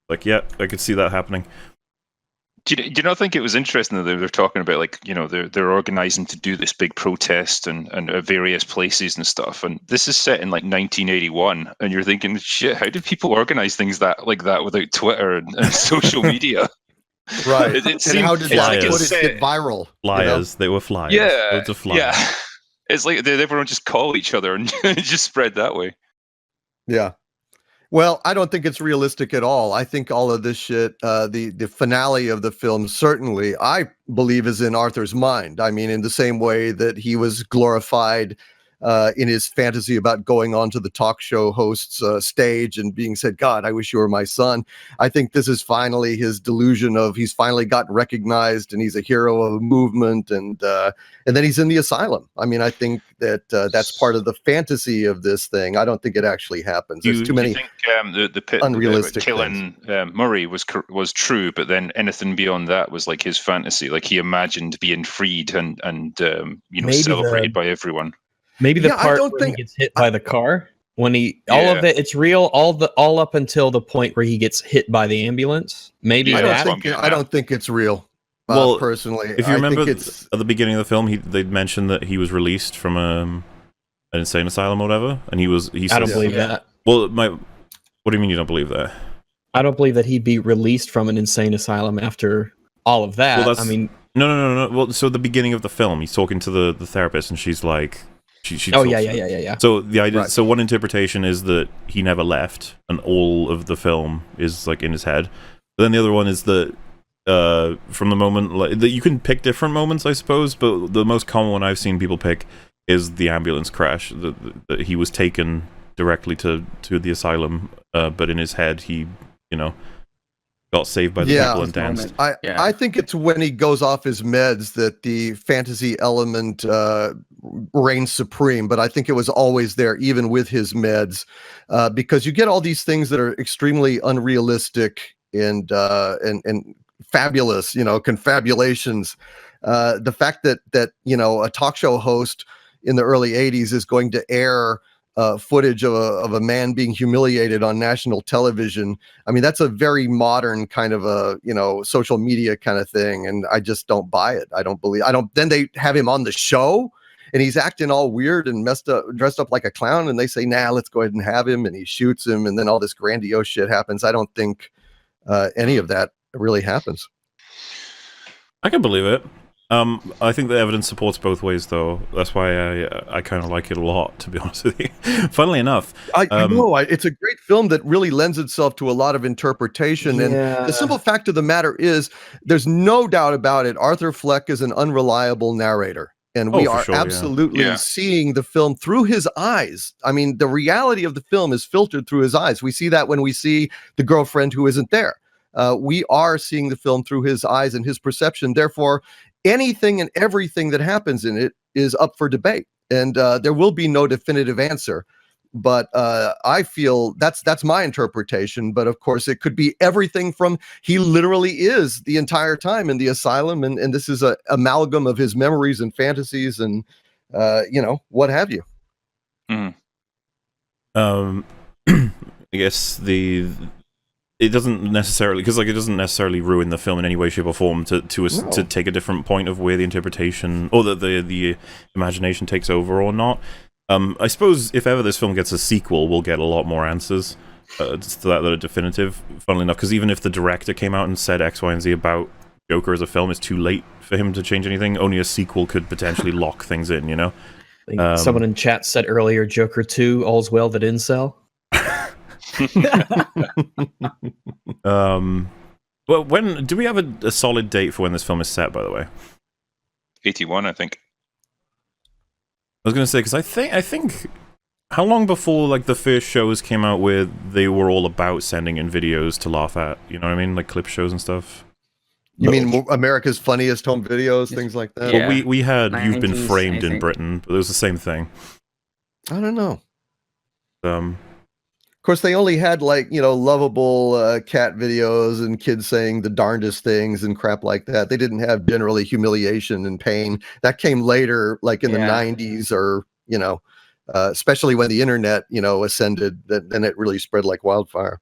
Speaker 1: Like, yeah, I could see that happening.
Speaker 7: Do you not think it was interesting that they're talking about, like, they're organizing to do this big protest and at various places and stuff, and this is set in like 1981, and you're thinking, shit, how did people organize things like that without Twitter and social media?
Speaker 4: Right.
Speaker 7: It
Speaker 4: And
Speaker 7: seemed
Speaker 4: how did
Speaker 1: like
Speaker 4: that
Speaker 1: it's
Speaker 4: footage get viral?
Speaker 1: Flyers. They were flyers.
Speaker 7: Yeah,
Speaker 1: Loads of flyers.
Speaker 7: yeah. It's like everyone just call each other and it just spread that way.
Speaker 4: Yeah. Well, I don't think it's realistic at all. I think all of this shit, the finale of the film, certainly, I believe, is in Arthur's mind. I mean, in the same way that he was glorified in his fantasy about going onto the talk show host's stage and being said, God, I wish you were my son. I think this is finally his delusion of he's finally gotten recognized and he's a hero of a movement, and then he's in the asylum. I mean, I think that that's part of the fantasy of this thing. I don't think it actually happens. There's too many unrealistic
Speaker 7: killing Murray was true, but then anything beyond that was like his fantasy. Like, he imagined being freed and
Speaker 2: Maybe
Speaker 7: celebrated by everyone.
Speaker 2: Maybe the
Speaker 4: Yeah, I
Speaker 2: part
Speaker 4: don't
Speaker 2: where
Speaker 4: think-
Speaker 2: he gets hit by the car, when all of it, it's real. All up until the point where he gets hit by the ambulance. Maybe
Speaker 7: Yeah,
Speaker 2: that.
Speaker 4: I don't think it's real.
Speaker 1: Well,
Speaker 4: Personally,
Speaker 1: If you remember,
Speaker 4: I think it's,
Speaker 1: at the beginning of the film, they'd mentioned that he was released from an insane asylum or whatever, and he
Speaker 2: I don't believe that.
Speaker 1: Well, what do you mean you don't believe that?
Speaker 2: I don't believe that he'd be released from an insane asylum after all of that.
Speaker 1: Well,
Speaker 2: I mean,
Speaker 1: no. Well, so the beginning of the film, he's talking to the therapist, and she's like,
Speaker 2: oh yeah.
Speaker 1: So the idea,
Speaker 4: Right.
Speaker 1: so one interpretation is that he never left, and all of the film is like in his head. But then the other one is that from the moment that you can pick different moments, I suppose, but the most common one I've seen people pick is the ambulance crash. That he was taken directly to the asylum, but in his head he, got saved by the people and danced.
Speaker 4: I think it's when he goes off his meds that the fantasy element reigns supreme, but I think it was always there even with his meds, because you get all these things that are extremely unrealistic and fabulous, confabulations. The fact that a talk show host in the early 80s is going to air footage of a man being humiliated on national television. I mean, that's a very modern kind of a, social media kind of thing. And I just don't buy it. Then they have him on the show and he's acting all weird and messed up, dressed up like a clown. And they say, nah, let's go ahead and have him. And he shoots him. And then all this grandiose shit happens. I don't think any of that really happens.
Speaker 1: I can believe it. I think the evidence supports both ways, though. That's why I kind of like it a lot, to be honest with you. Funnily enough,
Speaker 4: I know it's a great film that really lends itself to a lot of interpretation. And the simple fact of the matter is, there's no doubt about it. Arthur Fleck is an unreliable narrator. And we are absolutely seeing the film through his eyes. I mean, the reality of the film is filtered through his eyes. We see that when we see the girlfriend who isn't there. We are seeing the film through his eyes and his perception. Therefore, anything and everything that happens in it is up for debate. And there will be no definitive answer. But I feel that's my interpretation. But of course, it could be everything from he literally is the entire time in the asylum. And this is an amalgam of his memories and fantasies and, what have you.
Speaker 1: I guess it doesn't necessarily ruin the film in any way, shape, or form to take a different point of where the interpretation or the imagination takes over or not. I suppose if ever this film gets a sequel, we'll get a lot more answers to that are definitive. Funnily enough, because even if the director came out and said X, Y, and Z about Joker as a film, it's too late for him to change anything. Only a sequel could potentially lock things in.
Speaker 2: Someone in chat said earlier, Joker 2, all's well that incel.
Speaker 1: Well, when do we have a solid date for when this film is set, by the way?
Speaker 7: 81, I think.
Speaker 1: I was going to say, because I think how long before the first shows came out where they were all about sending in videos to laugh at, you know what I mean, like clip shows and stuff?
Speaker 4: You mean America's Funniest Home Videos, things like that?
Speaker 1: Yeah. Well, we had
Speaker 3: 90s,
Speaker 1: You've Been Framed in Britain, but it was the same thing.
Speaker 4: I don't know. Of course, they only had lovable cat videos and kids saying the darndest things and crap like that. They didn't have generally humiliation and pain. That came later, like in the 90s, or especially when the internet ascended. Then it really spread like wildfire.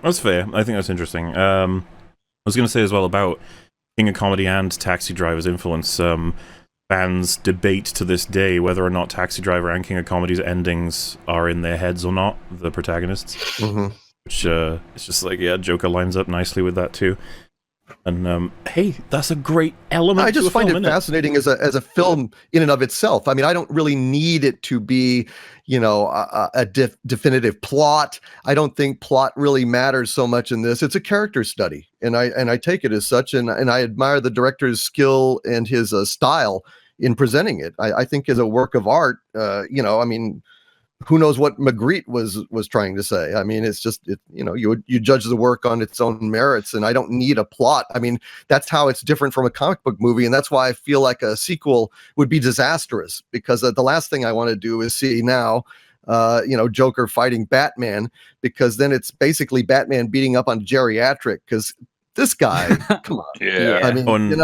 Speaker 1: That's fair. I think that's interesting. I was going to say as well about King of Comedy and Taxi Driver's influence. Fans debate to this day whether or not Taxi Driver and King of Comedy's endings are in their heads or not, the protagonists. Which it's just Joker lines up nicely with that too. And hey, that's a great element.
Speaker 4: I just find it fascinating as a film in and of itself. I mean, I don't really need it to be, a definitive plot. I don't think plot really matters so much in this. It's a character study, and I take it as such. And I admire the director's skill and his style in presenting it. I think as a work of art, I mean, who knows what Magritte was trying to say? I mean, it's just you judge the work on its own merits, and I don't need a plot. I mean, that's how it's different from a comic book movie, and that's why I feel like a sequel would be disastrous, because the last thing I want to do is see now, Joker fighting Batman, because then it's basically Batman beating up on geriatric. Because this guy, come on, I mean, come on.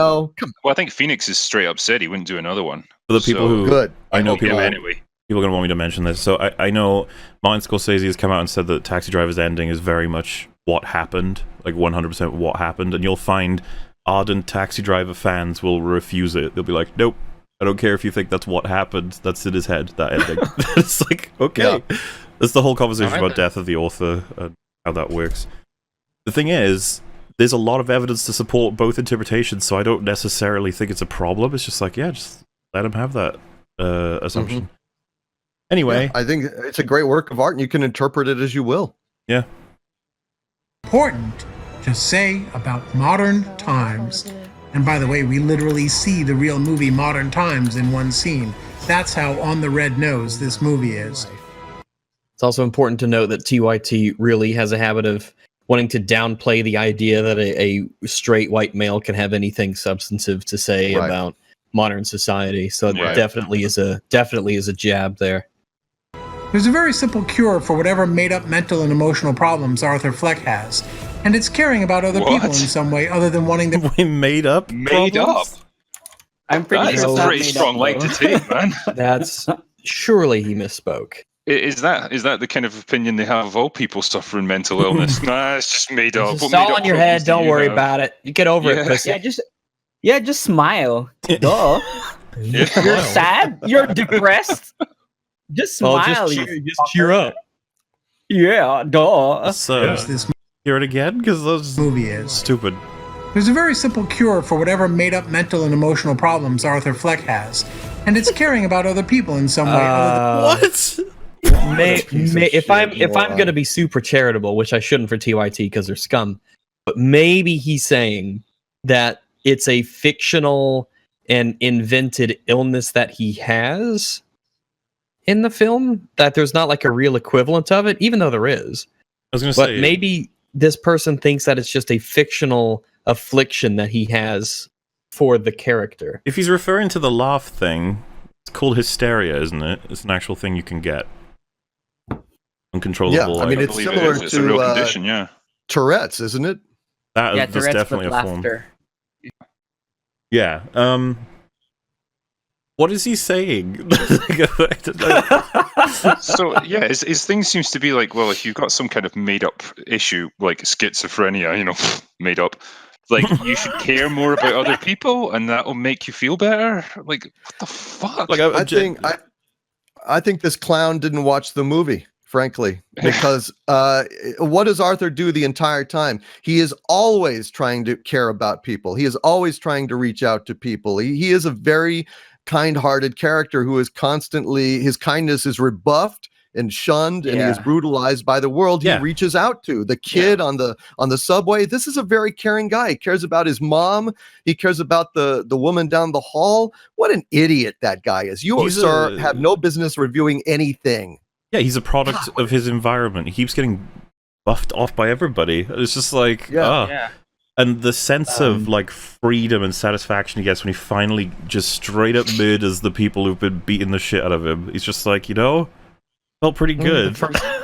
Speaker 7: Well, I think Phoenix is straight up said he wouldn't do another one.
Speaker 1: For the people who
Speaker 4: good,
Speaker 1: I know people
Speaker 7: anyway.
Speaker 1: People are going to want me to mention this. So I know Martin Scorsese has come out and said that Taxi Driver's ending is very much what happened, like 100% what happened. And you'll find ardent Taxi Driver fans will refuse it. They'll be like, nope, I don't care if you think that's what happened. That's in his head, that ending. It's like, okay. Yeah. That's the whole conversation about death of the author and how that works. The thing is, there's a lot of evidence to support both interpretations, so I don't necessarily think it's a problem. It's just like, just let him have that assumption. Anyway,
Speaker 4: I think it's a great work of art, and you can interpret it as you will.
Speaker 1: Yeah.
Speaker 6: Important to say about modern times. And by the way, we literally see the real movie Modern Times in one scene. That's how on the red nose this movie is.
Speaker 2: It's also important to note that TYT really has a habit of wanting to downplay the idea that a straight white male can have anything substantive to say about modern society. So it definitely is a jab there.
Speaker 6: There's a very simple cure for whatever made-up mental and emotional problems Arthur Fleck has, and it's caring about other people in some way other than wanting to...
Speaker 1: We made up?
Speaker 7: Made up?
Speaker 3: I'm pretty
Speaker 7: That's
Speaker 3: sure
Speaker 7: a pretty strong line to take, man.
Speaker 2: That's... Surely he misspoke.
Speaker 7: Is that the kind of opinion they have of all people suffering mental illness? Nah, it's just made up.
Speaker 2: It's all in your head. Don't worry about it. You get over it, pussy.
Speaker 3: Just smile. Duh.
Speaker 7: Yeah.
Speaker 3: You're sad? You're depressed? Just smile.
Speaker 2: Just cheer up.
Speaker 3: Yeah, duh.
Speaker 1: So,
Speaker 6: This
Speaker 1: hear it again? Because those
Speaker 6: movie is
Speaker 1: stupid.
Speaker 6: There's a very simple cure for whatever made-up mental and emotional problems Arthur Fleck has, and it's caring about other people in some way other than...
Speaker 1: What?
Speaker 2: If I'm gonna be super charitable, which I shouldn't for TYT because they're scum, but maybe he's saying that it's a fictional and invented illness that he has in the film, that there's not like a real equivalent of it, even though there is.
Speaker 1: I was gonna
Speaker 2: But
Speaker 1: say,
Speaker 2: maybe this person thinks that it's just a fictional affliction that he has for the character.
Speaker 1: if he's referring to the laugh thing, it's called hysteria, isn't it? It's an actual thing you can get. Uncontrollable.
Speaker 4: Yeah, I mean, it's
Speaker 7: believe
Speaker 4: similar
Speaker 7: it's a real
Speaker 4: to
Speaker 7: condition, yeah.
Speaker 4: Tourette's, isn't it?
Speaker 1: that's
Speaker 3: Tourette's
Speaker 1: definitely
Speaker 3: with
Speaker 1: a form.
Speaker 3: laughter.
Speaker 1: Yeah. What is he saying?
Speaker 7: So yeah, his thing seems to be like, well, if you've got some kind of made up issue like schizophrenia, made up, like you should care more about other people, and that will make you feel better. Like, what the fuck?
Speaker 1: Like,
Speaker 4: I think this clown didn't watch the movie, frankly, because what does Arthur do the entire time? He is always trying to care about people. He is always trying to reach out to people. He is a very kind-hearted character who is constantly, his kindness is rebuffed and shunned, and he is brutalized by the world he reaches out to. The kid on the subway, this is a very caring guy. He cares about his mom. He cares about the woman down the hall. What an idiot that guy is. You, sir, have no business reviewing anything.
Speaker 1: Yeah, he's a product of his environment. He keeps getting buffed off by everybody. It's just like, And the sense of like freedom and satisfaction he gets when he finally just straight up murders the people who've been beating the shit out of him. He's just like, felt pretty good.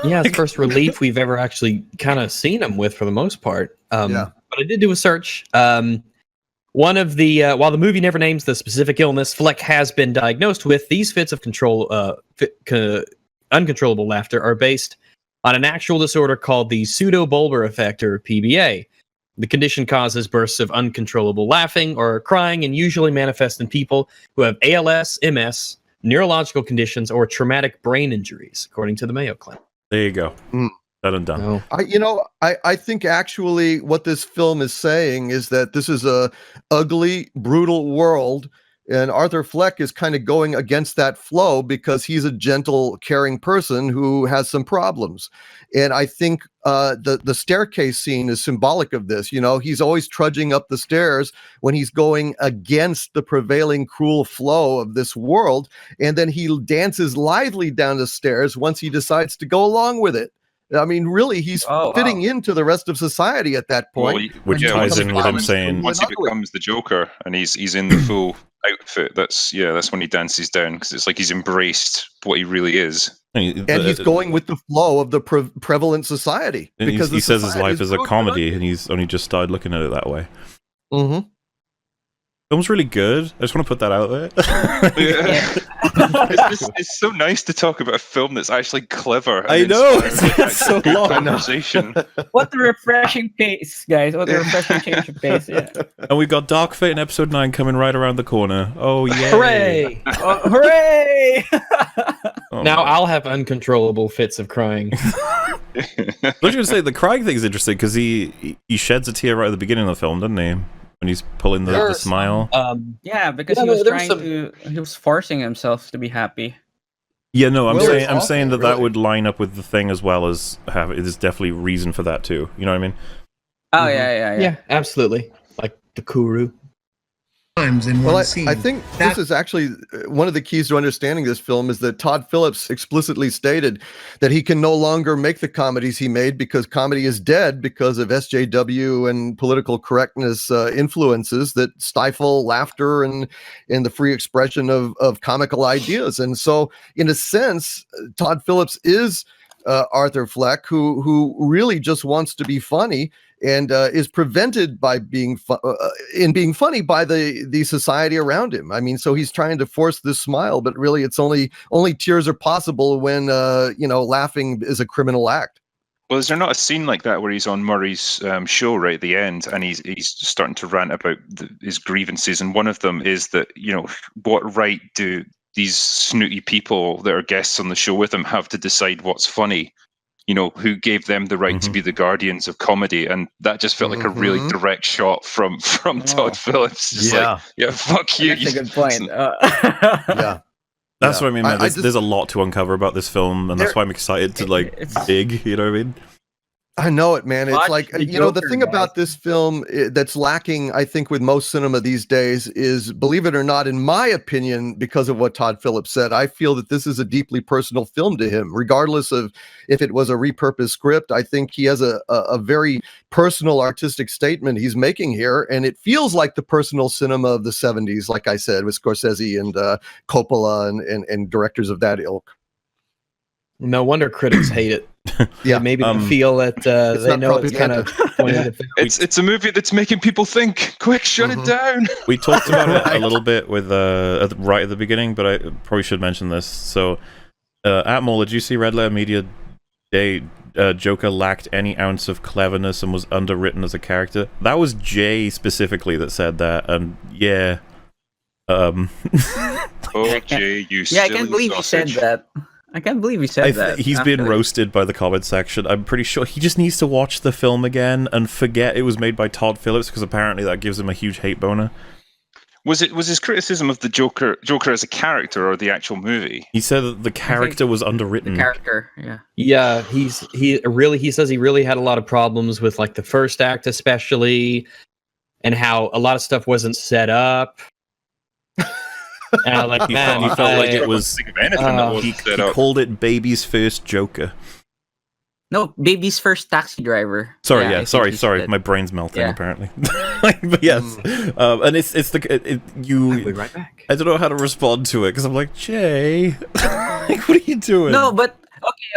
Speaker 2: It's first relief we've ever actually kind of seen him with for the most part. But I did do a search. One of the while the movie never names the specific illness Fleck has been diagnosed with, these fits of uncontrollable laughter are based on an actual disorder called the pseudobulbar effect, or PBA. The condition causes bursts of uncontrollable laughing or crying, and usually manifests in people who have ALS, MS, neurological conditions, or traumatic brain injuries, according to the Mayo Clinic.
Speaker 1: There you go. Done and done.
Speaker 2: No.
Speaker 4: I think actually what this film is saying is that this is a ugly, brutal world, and Arthur Fleck is kind of going against that flow because he's a gentle, caring person who has some problems. And I think the staircase scene is symbolic of this. He's always trudging up the stairs when he's going against the prevailing cruel flow of this world, and then he dances lively down the stairs once he decides to go along with it. I mean, really, he's fitting into the rest of society at that point.
Speaker 1: Which ties in with him saying,
Speaker 7: once he becomes the Joker and he's in the full outfit, that's when he dances down, because it's like he's embraced what he really is.
Speaker 4: And he's going with the flow of the prevalent society. Because
Speaker 1: he says his life is a comedy, and he's only just started looking at it that way.
Speaker 4: Mm-hmm.
Speaker 1: Film's really good. I just want to put that out there.
Speaker 7: It's so nice to talk about a film that's actually clever.
Speaker 1: I know. It's so long.
Speaker 7: Conversation.
Speaker 3: What a refreshing pace, guys. What a refreshing change of pace. Yeah.
Speaker 1: And we've got Dark Fate in episode 9 coming right around the corner. Oh, yeah.
Speaker 2: Hooray!
Speaker 3: Hooray!
Speaker 2: Now I'll have uncontrollable fits of crying.
Speaker 1: I was going to say, the crying thing is interesting because he sheds a tear right at the beginning of the film, doesn't he? When he's pulling the smile.
Speaker 3: Because he was he was forcing himself to be happy.
Speaker 1: Yeah, no, I'm saying that would line up with the thing as well as there's definitely reason for that too. You know what I mean?
Speaker 3: Oh yeah.
Speaker 2: Yeah, absolutely. Like the Kuru.
Speaker 6: Times in
Speaker 4: Well,
Speaker 6: one scene.
Speaker 4: I think
Speaker 6: That-
Speaker 4: this is actually one of the keys to understanding this film is that Todd Phillips explicitly stated that he can no longer make the comedies he made because comedy is dead because of SJW and political correctness influences that stifle laughter and the free expression of comical ideas. And so, in a sense, Todd Phillips is Arthur Fleck, who really just wants to be funny and is prevented by being being funny by the society around him. I mean, so he's trying to force this smile, but really, it's only tears are possible when laughing is a criminal act.
Speaker 7: Well, is there not a scene like that where he's on Murray's show right at the end, and he's starting to rant about his grievances, and one of them is that what right do these snooty people that are guests on the show with him have to decide what's funny? Who gave them the right to be the guardians of comedy? And that just felt like a really direct shot from Todd Phillips. Just like, fuck you.
Speaker 3: That's a good point.
Speaker 4: Yeah.
Speaker 1: That's what I mean, man. There's a lot to uncover about this film, and that's why I'm excited to dig. You know what I mean?
Speaker 4: I know it, man. It's
Speaker 3: Watch
Speaker 4: like,
Speaker 3: the
Speaker 4: the
Speaker 3: Joker,
Speaker 4: thing
Speaker 3: guys.
Speaker 4: about this film that's lacking, I think, with most cinema these days is, believe it or not, in my opinion, because of what Todd Phillips said, I feel that this is a deeply personal film to him, regardless of if it was a repurposed script. I think he has a very personal artistic statement he's making here, and it feels like the personal cinema of the 70s, like I said, with Scorsese and Coppola and directors of that ilk.
Speaker 2: No wonder critics hate it.
Speaker 4: Yeah.
Speaker 2: Maybe they feel that they
Speaker 4: not
Speaker 2: know it's kind of pointed at
Speaker 7: It's a movie that's making people think. Quick, shut it down.
Speaker 1: We talked about it a little bit with right at the beginning, but I probably should mention this. So, at Mole, did you see Red Letter Media Day? Joker lacked any ounce of cleverness and was underwritten as a character. That was Jay specifically that said that, and yeah.
Speaker 7: Oh, Jay, you
Speaker 3: I can't believe he said that. I can't believe he said that.
Speaker 1: He's been roasted by the comment section. I'm pretty sure he just needs to watch the film again and forget it was made by Todd Phillips, because apparently that gives him a huge hate boner. Was his criticism of the Joker as a character or the actual movie? He said that the character was underwritten.
Speaker 3: The character, yeah.
Speaker 2: Yeah, he says he really had a lot of problems with like the first act especially, and how a lot of stuff wasn't set up. And I like,
Speaker 1: he felt like it was. He called it baby's first Joker.
Speaker 3: No, baby's first taxi driver.
Speaker 1: Sorry, sorry. My brain's melting apparently. But yes, and it's you.
Speaker 2: I'll be right back.
Speaker 1: I don't know how to respond to it because I'm like, Jay, like, what are you doing?
Speaker 3: No, but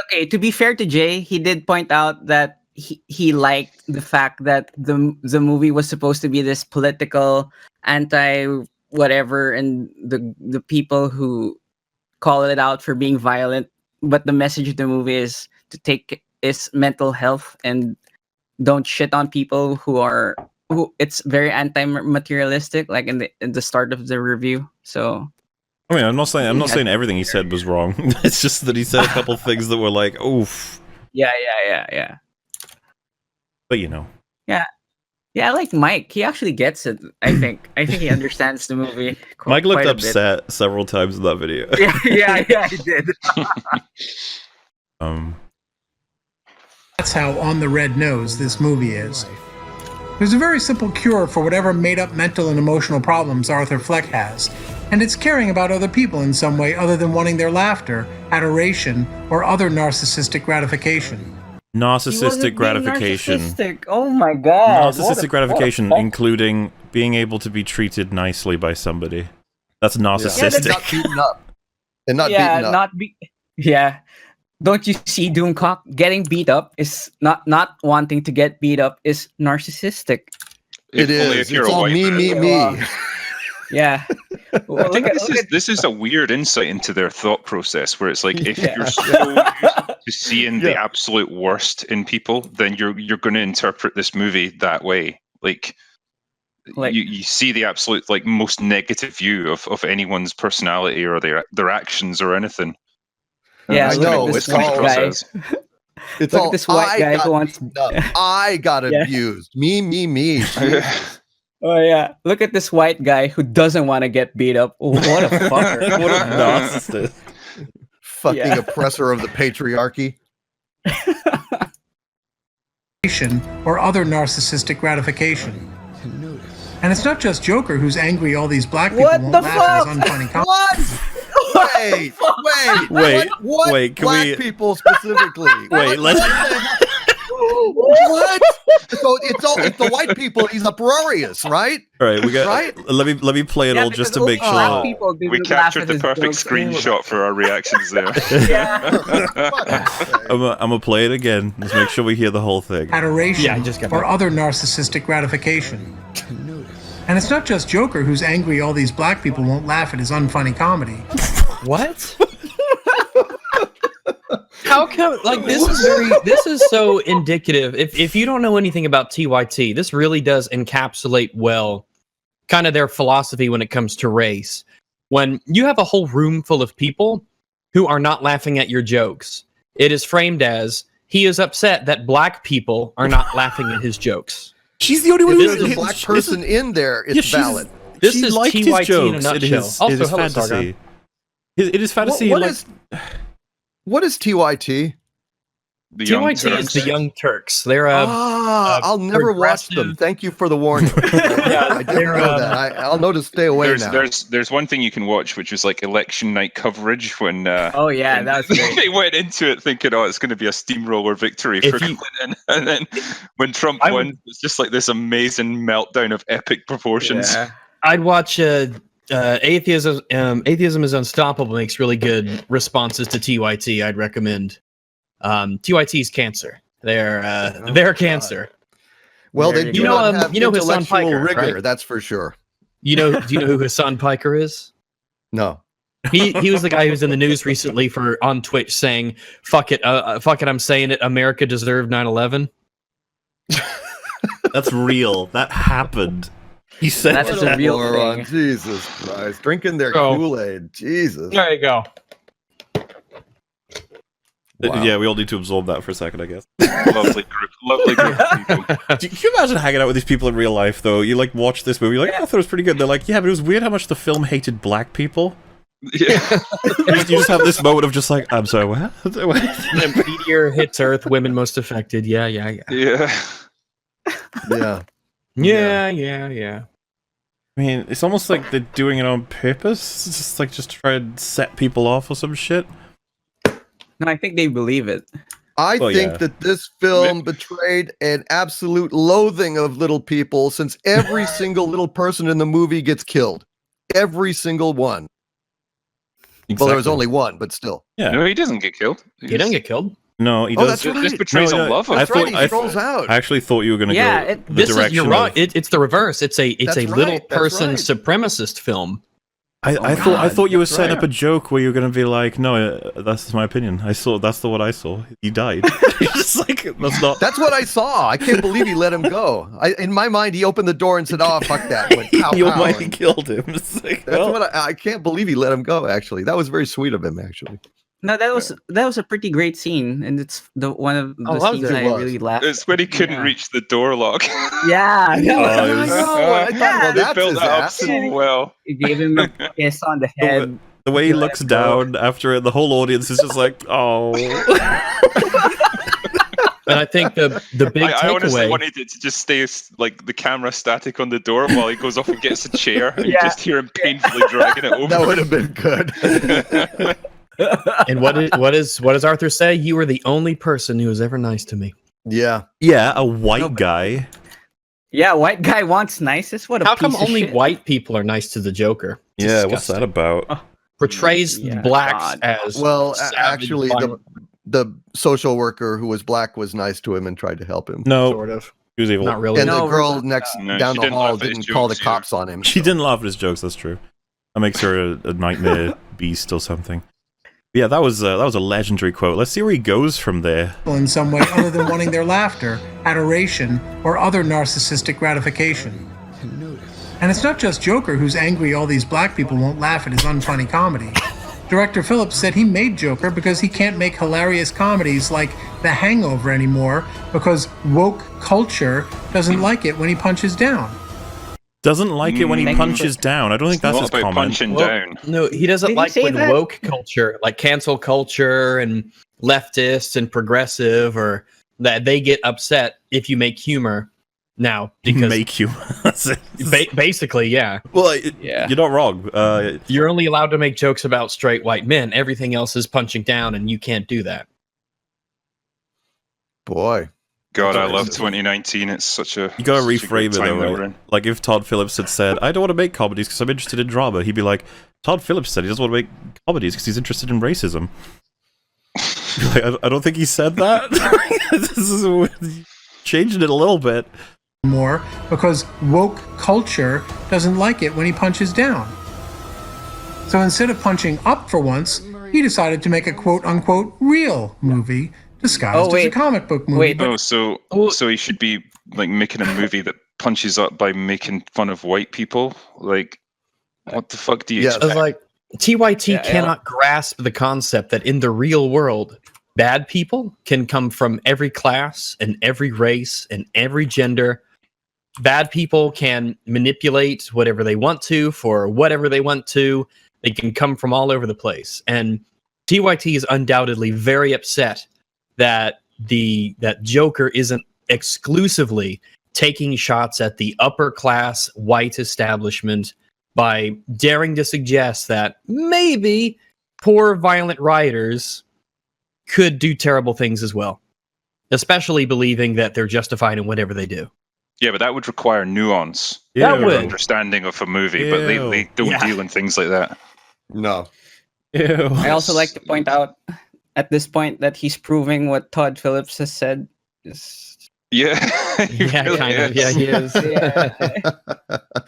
Speaker 3: okay. To be fair to Jay, he did point out that he liked the fact that the movie was supposed to be this political anti whatever, and the people who call it out for being violent, but the message of the movie is to take is mental health and don't shit on people who it's very anti-materialistic, like in the start of the review. So
Speaker 1: I mean, I'm not saying everything he said was wrong. It's just that he said a couple things that were like, oof.
Speaker 3: Yeah.
Speaker 1: But you know.
Speaker 3: Yeah, I like Mike. He actually gets it. I think he understands the movie.
Speaker 1: Mike looked upset several times in that video.
Speaker 3: yeah, he did.
Speaker 6: That's how on the red nose this movie is. There's a very simple cure for whatever made-up mental and emotional problems Arthur Fleck has, and it's caring about other people in some way other than wanting their laughter, adoration, or other narcissistic gratification.
Speaker 1: Narcissistic gratification.
Speaker 3: Narcissistic. Oh my god.
Speaker 1: Narcissistic gratification, including being able to be treated nicely by somebody. That's narcissistic.
Speaker 4: Not beaten up. And not beaten up.
Speaker 3: Yeah. Don't you see, Doomcock? Getting beat up is not wanting to get beat up is narcissistic.
Speaker 4: It is. It's all me.
Speaker 3: Yeah.
Speaker 7: Well, I think this is a weird insight into their thought process, where it's like, if you're so used to seeing the absolute worst in people, then you're going to interpret this movie that way. Like you see the absolute most negative view of anyone's personality or their actions or anything.
Speaker 3: Yeah,
Speaker 4: I know.
Speaker 3: It's all this white guy who wants.
Speaker 4: I got abused. Me.
Speaker 3: Oh yeah, look at this white guy who doesn't want to get beat up. What a fucker! What a narcissist!
Speaker 4: Fucking oppressor of the patriarchy.
Speaker 6: or other narcissistic gratification. And it's not just Joker who's angry all these black people
Speaker 3: What
Speaker 6: won't
Speaker 3: the
Speaker 6: laugh at his
Speaker 3: fuck?
Speaker 6: unfunny comedy.
Speaker 4: What
Speaker 1: Wait, can
Speaker 4: black
Speaker 1: we-
Speaker 4: people specifically?
Speaker 1: Wait, let's.
Speaker 4: What? So it's the white people. He's uproarious, right?
Speaker 1: All right, we got.
Speaker 4: Right?
Speaker 1: Let me play it all just to make
Speaker 3: Black
Speaker 1: sure.
Speaker 3: people
Speaker 7: We
Speaker 3: didn't laugh
Speaker 7: captured
Speaker 3: at
Speaker 7: the
Speaker 3: his
Speaker 7: perfect
Speaker 3: jokes.
Speaker 7: screenshot for our reactions there.
Speaker 1: I'm gonna play it again. Let's make sure we hear the whole thing.
Speaker 6: Adoration
Speaker 2: Yeah, I just got
Speaker 6: or
Speaker 2: back.
Speaker 6: other narcissistic gratification. And it's not just Joker who's angry all these black people won't laugh at his unfunny comedy.
Speaker 2: What? How come? Like this is so indicative. If you don't know anything about TYT, this really does encapsulate well, kind of their philosophy when it comes to race. When you have a whole room full of people who are not laughing at your jokes, it is framed as he is upset that black people are not laughing at his jokes.
Speaker 1: She's the only one
Speaker 4: If
Speaker 1: who's
Speaker 4: there's a black person in there, it's valid.
Speaker 2: This
Speaker 1: she
Speaker 2: is
Speaker 1: liked
Speaker 2: TYT
Speaker 1: his jokes
Speaker 2: in a
Speaker 1: in
Speaker 2: nutshell.
Speaker 1: his,
Speaker 2: Also,
Speaker 1: in his
Speaker 2: hello,
Speaker 1: fantasy.
Speaker 2: Sargon.
Speaker 1: It is fantasy.
Speaker 4: What is TYT?
Speaker 7: The Young
Speaker 2: TYT is
Speaker 7: Turks.
Speaker 2: the Young Turks. They're
Speaker 4: I'll never watch them.
Speaker 2: progressive-
Speaker 4: Thank you for the warning. I didn't know that. I'll know to stay away now.
Speaker 7: There's one thing you can watch, which was like election night coverage when.
Speaker 3: Oh yeah,
Speaker 7: when
Speaker 3: that was great.
Speaker 7: they went into it thinking, "Oh, it's going to be a steamroller victory for Clinton," and then when Trump won, it's just like this amazing meltdown of epic proportions.
Speaker 3: Yeah.
Speaker 2: I'd watch Atheism. Atheism is Unstoppable makes really good responses to TYT. I'd recommend. TYT's cancer. They're cancer.
Speaker 4: Well,
Speaker 3: There
Speaker 4: they
Speaker 3: you
Speaker 4: do
Speaker 3: go.
Speaker 4: not have
Speaker 2: you know Hassan
Speaker 4: intellectual
Speaker 2: Piker,
Speaker 4: rigor,
Speaker 2: right?
Speaker 4: that's for sure.
Speaker 2: Do you know who Hassan Piker is?
Speaker 4: No.
Speaker 2: He was the guy who was in the news recently on Twitch saying, "Fuck it, I'm saying it. America deserved 9/11."
Speaker 1: That's real. That happened. He said
Speaker 3: That's
Speaker 1: that.
Speaker 3: a real
Speaker 4: Moron.
Speaker 3: thing.
Speaker 4: Jesus Christ. Drinking their
Speaker 2: Oh.
Speaker 4: Kool-Aid. Jesus.
Speaker 2: There you go.
Speaker 4: Wow.
Speaker 1: Yeah, we all need to absorb that for a second, I guess.
Speaker 7: Lovely group of people.
Speaker 1: Can you imagine hanging out with these people in real life, though? You like watch this movie, you're like, I thought it was pretty good. They're like, yeah, but it was weird how much the film hated black people.
Speaker 7: Yeah.
Speaker 1: You just have this moment of just like, I'm sorry, what?
Speaker 2: The meteor hits Earth. Women most affected. Yeah.
Speaker 7: Yeah.
Speaker 4: Yeah.
Speaker 1: I mean, it's almost like they're doing it on purpose. It's just like just to try and set people off or some shit.
Speaker 3: No, I think they believe it.
Speaker 4: I
Speaker 1: Well,
Speaker 4: think
Speaker 1: yeah.
Speaker 4: that this film betrayed an absolute loathing of little people since every single little person in the movie gets killed. Every single one. Well, there was
Speaker 1: Exactly.
Speaker 4: only one, but still.
Speaker 1: Yeah.
Speaker 7: No, he doesn't get killed.
Speaker 2: He doesn't get killed.
Speaker 1: No, he
Speaker 4: Oh,
Speaker 1: does.
Speaker 4: that's right.
Speaker 7: Just betrays
Speaker 1: No,
Speaker 7: a love of
Speaker 1: I
Speaker 4: That's right,
Speaker 1: thought-
Speaker 4: he strolls out.
Speaker 1: I actually thought you were going to
Speaker 3: Yeah,
Speaker 1: go the
Speaker 2: This is
Speaker 1: direction
Speaker 2: you're wrong.
Speaker 1: of-
Speaker 2: It's the reverse. It's a
Speaker 4: That's
Speaker 2: little
Speaker 4: right, that's
Speaker 2: person
Speaker 4: right.
Speaker 2: supremacist film.
Speaker 1: I
Speaker 4: God,
Speaker 1: thought you were
Speaker 4: that's
Speaker 1: setting
Speaker 4: right.
Speaker 1: up a joke where you were going to be like, no, that's my opinion. That's what I saw. He died. It's like, that's not.
Speaker 4: That's what I saw. I can't believe he let him go. In my mind, he opened the door and said, "Oh, fuck that." And went, pow,
Speaker 1: You
Speaker 4: pow,
Speaker 1: almighty
Speaker 4: and
Speaker 1: killed him. It's like,
Speaker 4: that's
Speaker 1: well,
Speaker 4: what I can't believe he let him go. Actually, that was very sweet of him. Actually,
Speaker 3: No, that was a pretty great scene, and it's one of the
Speaker 2: was
Speaker 3: scenes
Speaker 2: it?
Speaker 3: I
Speaker 4: Was.
Speaker 3: really laughed.
Speaker 7: It's when he couldn't
Speaker 3: Yeah.
Speaker 7: reach the door lock.
Speaker 3: Yeah,
Speaker 1: it was-
Speaker 4: I thought, well,
Speaker 7: They
Speaker 4: that's
Speaker 7: built
Speaker 4: his
Speaker 7: that up
Speaker 4: ass.
Speaker 7: so well.
Speaker 3: He gave him a kiss on the head.
Speaker 1: the way he looks down after it, the whole audience is just like, oh.
Speaker 2: And I think the big
Speaker 7: I honestly
Speaker 2: takeaway.
Speaker 7: wanted it to just stay like the camera static on the door while he goes off and gets a chair, and you
Speaker 3: Yeah.
Speaker 7: just hear him painfully dragging it over.
Speaker 4: That would have been good.
Speaker 2: And what does Arthur say? You were the only person who was ever nice to me.
Speaker 4: Yeah.
Speaker 1: Yeah, a white guy.
Speaker 3: Yeah, white guy wants nicest. What a
Speaker 2: How
Speaker 3: piece
Speaker 2: come
Speaker 3: of
Speaker 2: only
Speaker 3: shit.
Speaker 2: white people are nice to the Joker? It's
Speaker 1: Yeah, what's that
Speaker 2: disgusting.
Speaker 1: about?
Speaker 2: Portrays
Speaker 3: Yeah,
Speaker 2: blacks
Speaker 3: God.
Speaker 2: as
Speaker 4: Well,
Speaker 2: savage,
Speaker 4: actually,
Speaker 2: violent,
Speaker 4: the social worker who was black was nice to him and tried to help him.
Speaker 1: No,
Speaker 2: sort of.
Speaker 1: he was evil.
Speaker 2: Not really.
Speaker 4: And
Speaker 3: No,
Speaker 4: the girl next
Speaker 7: No,
Speaker 4: down
Speaker 7: she
Speaker 4: the
Speaker 7: didn't
Speaker 4: hall
Speaker 7: laugh at his
Speaker 4: didn't call the
Speaker 7: jokes either.
Speaker 4: cops on him.
Speaker 1: She didn't laugh at his jokes. That's true. That makes her a nightmare beast or something. Yeah, that was a legendary quote. Let's see where he goes from there.
Speaker 6: In some way other than wanting their laughter, adoration, or other narcissistic gratification. And it's not just Joker who's angry all these black people won't laugh at his unfunny comedy. Director Phillips said he made Joker because he can't make hilarious comedies like The Hangover anymore because woke culture doesn't like it when he punches down.
Speaker 1: Doesn't like it when he
Speaker 3: Thank you
Speaker 1: punches down. I don't think that's
Speaker 7: What
Speaker 1: his
Speaker 7: about
Speaker 1: comment.
Speaker 7: punching
Speaker 2: Well,
Speaker 7: down?
Speaker 2: no, he doesn't
Speaker 3: Did he
Speaker 2: like
Speaker 3: say
Speaker 2: when
Speaker 3: that?
Speaker 2: woke culture, like cancel culture and leftists and progressive, or that they get upset if you make humor now because
Speaker 1: Make humor.
Speaker 2: basically, yeah.
Speaker 1: Well,
Speaker 3: Yeah.
Speaker 1: you're not wrong.
Speaker 2: You're only allowed to make jokes about straight white men. Everything else is punching down, and you can't do that.
Speaker 4: Boy.
Speaker 7: God, I
Speaker 4: That's
Speaker 7: love
Speaker 4: racist.
Speaker 7: 2019. It's such a
Speaker 1: You gotta
Speaker 7: such a great
Speaker 1: reframe it
Speaker 7: time
Speaker 1: though,
Speaker 7: that we're
Speaker 1: right?
Speaker 7: in.
Speaker 1: Like if Todd Phillips had said, "I don't want to make comedies because I'm interested in drama," he'd be like, "Todd Phillips said he doesn't want to make comedies because he's interested in racism." Like, I don't think he said that. This is changing it a little bit.
Speaker 6: more because woke culture doesn't like it when he punches down. So instead of punching up for once, he decided to make a quote-unquote real movie disguised
Speaker 3: Oh,
Speaker 6: as
Speaker 3: wait.
Speaker 6: a comic book movie.
Speaker 3: Wait,
Speaker 7: Oh, so he should be like making a movie that punches up by making fun of white people? Like, what the fuck do you
Speaker 4: Yes.
Speaker 2: I was
Speaker 7: expect?
Speaker 2: like, TYT
Speaker 3: Yeah,
Speaker 2: cannot grasp the concept that in the real world, bad people can come from every class and every race and every gender. Bad people can manipulate whatever they want to for whatever they want to. They can come from all over the place. And TYT is undoubtedly very upset that that Joker isn't exclusively taking shots at the upper class white establishment by daring to suggest that maybe poor violent rioters could do terrible things as well, especially believing that they're justified in whatever they do.
Speaker 7: Yeah, but that would require nuance.
Speaker 2: That
Speaker 1: Ew.
Speaker 2: would.
Speaker 7: Understanding of a movie, but they
Speaker 1: Ew.
Speaker 7: don't
Speaker 2: Yeah.
Speaker 7: deal in things like that.
Speaker 4: No.
Speaker 1: Ew.
Speaker 3: I also like to point out at this point that he's proving what Todd Phillips has said.
Speaker 7: Yeah, he
Speaker 2: Yeah,
Speaker 7: really
Speaker 2: kind of.
Speaker 7: is.
Speaker 2: Yeah, he is.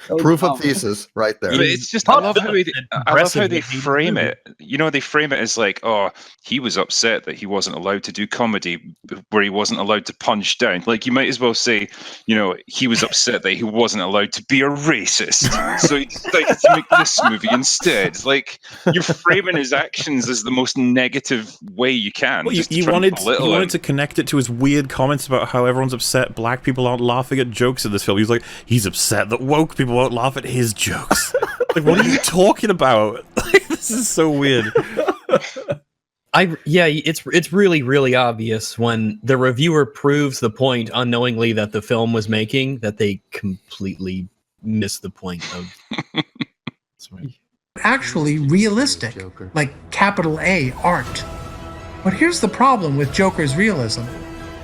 Speaker 3: So
Speaker 4: Proof
Speaker 3: dumb.
Speaker 4: of thesis right there.
Speaker 7: But it's just
Speaker 2: Todd
Speaker 7: I love how
Speaker 2: Phillips
Speaker 7: I love how
Speaker 2: aggressively
Speaker 7: they
Speaker 2: hated
Speaker 7: frame
Speaker 2: the movie.
Speaker 7: it. You know, they frame it as like, oh, he was upset that he wasn't allowed to do comedy where he wasn't allowed to punch down. Like you might as well say, you know, he was upset that he wasn't allowed to be a racist, so he decided to make this movie instead. Like you're framing his actions as the most negative way you can.
Speaker 1: Well,
Speaker 7: just to
Speaker 1: you
Speaker 7: try and
Speaker 1: wanted
Speaker 7: belittle
Speaker 1: you
Speaker 7: him.
Speaker 1: wanted to connect it to his weird comments about how everyone's upset black people aren't laughing at jokes in this film. He's like, he's upset that woke people won't laugh at his jokes. Like, what are you talking about? Like, this is so weird.
Speaker 2: It's really obvious when the reviewer proves the point unknowingly that the film was making that they completely miss the point of.
Speaker 6: Actually realistic, like capital A art. But here's the problem with Joker's realism.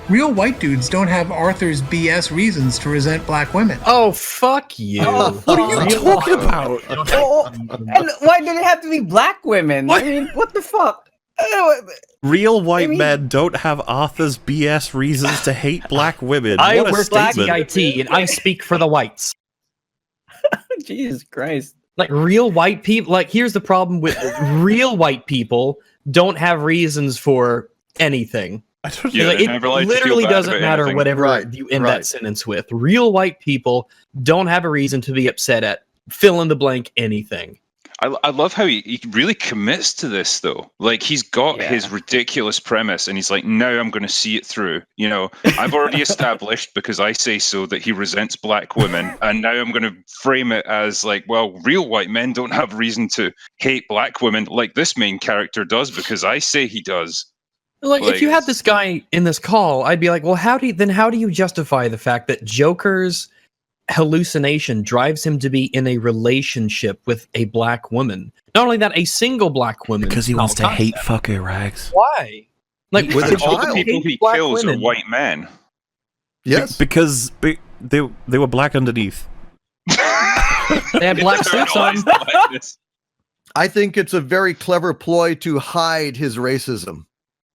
Speaker 6: Real white dudes don't have Arthur's BS reasons to resent black women.
Speaker 2: Oh, fuck you!
Speaker 1: What are you talking about?
Speaker 3: Oh, and why did it have to be black women?
Speaker 1: What?
Speaker 3: I mean, what the fuck?
Speaker 1: Real white
Speaker 3: I mean-
Speaker 1: men don't have Arthur's BS reasons to hate black women.
Speaker 2: I
Speaker 1: What a
Speaker 2: work at
Speaker 1: statement.
Speaker 2: TIT and I speak for the whites.
Speaker 3: Jesus Christ.
Speaker 2: Like real white people. Like here's the problem with real white people don't have reasons for anything.
Speaker 1: I don't
Speaker 7: Yeah,
Speaker 2: Like,
Speaker 7: they're
Speaker 2: it
Speaker 7: never allowed to feel
Speaker 2: literally
Speaker 7: bad
Speaker 2: doesn't
Speaker 7: about
Speaker 2: matter
Speaker 7: anything.
Speaker 2: whatever
Speaker 4: Right,
Speaker 2: you end
Speaker 4: right.
Speaker 2: that sentence with. Real white people don't have a reason to be upset at fill in the blank anything.
Speaker 7: I love how he really commits to this though. Like he's got
Speaker 3: Yeah.
Speaker 7: his ridiculous premise and he's like, now I'm going to see it through. You know, I've already established because I say so that he resents black women. And now I'm going to frame it as like, well, real white men don't have reason to hate black women like this main character does because I say he does.
Speaker 2: Like,
Speaker 7: Like,
Speaker 2: if you had
Speaker 7: it's-
Speaker 2: this guy in this call, I'd be like, well, how do you justify the fact that Joker's hallucination drives him to be in a relationship with a black woman? Not only that, a single black woman.
Speaker 1: Because he wants to
Speaker 2: Novel
Speaker 1: hate
Speaker 2: concept.
Speaker 1: fucker rags.
Speaker 2: Why? Like,
Speaker 4: With a
Speaker 7: And all the
Speaker 4: child.
Speaker 7: people he
Speaker 2: black
Speaker 7: kills
Speaker 2: women.
Speaker 7: are white men.
Speaker 4: Yes.
Speaker 1: Because they were black underneath.
Speaker 2: They had black suits on.
Speaker 7: Internalized blackness.
Speaker 4: I think it's a very clever ploy to hide his racism.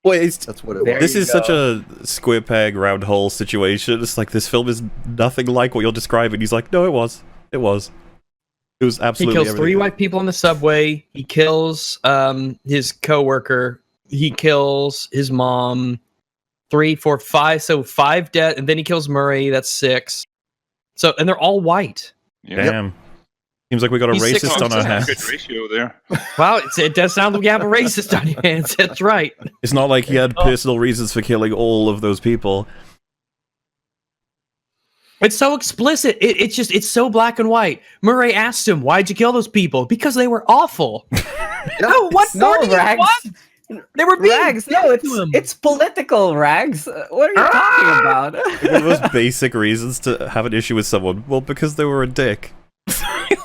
Speaker 1: Well, it's,
Speaker 4: That's what it
Speaker 3: There
Speaker 4: was.
Speaker 1: this
Speaker 3: you
Speaker 1: is such a square peg round hole situation. It's like this film is nothing like what you're describing. He's like, no, it was. It was
Speaker 2: He
Speaker 1: absolutely
Speaker 2: kills
Speaker 1: everything.
Speaker 2: 3 white people on the subway. He kills his coworker. He kills his mom. 3, 4, 5. So 5 dead, and then he kills Murray. That's 6. So, and they're all white.
Speaker 7: Yeah.
Speaker 1: Damn. Seems like we got a
Speaker 2: He's six
Speaker 1: racist on our
Speaker 7: That's a
Speaker 1: hands.
Speaker 7: good ratio there.
Speaker 2: Wow, it does sound like you have a racist on your hands. That's right.
Speaker 1: It's not like he had personal reasons for killing all of those people.
Speaker 2: It's so explicit. It's so black and white. Murray asked him, "Why'd you kill those people?" Because they were awful.
Speaker 4: Yeah.
Speaker 2: Oh, what
Speaker 3: No,
Speaker 2: more do you
Speaker 3: Rags.
Speaker 2: want? They were being
Speaker 3: Rags, no,
Speaker 2: dicks to him.
Speaker 3: it's political, Rags. What are you talking about?
Speaker 1: One of those basic reasons to have an issue with someone. Well, because they were a dick.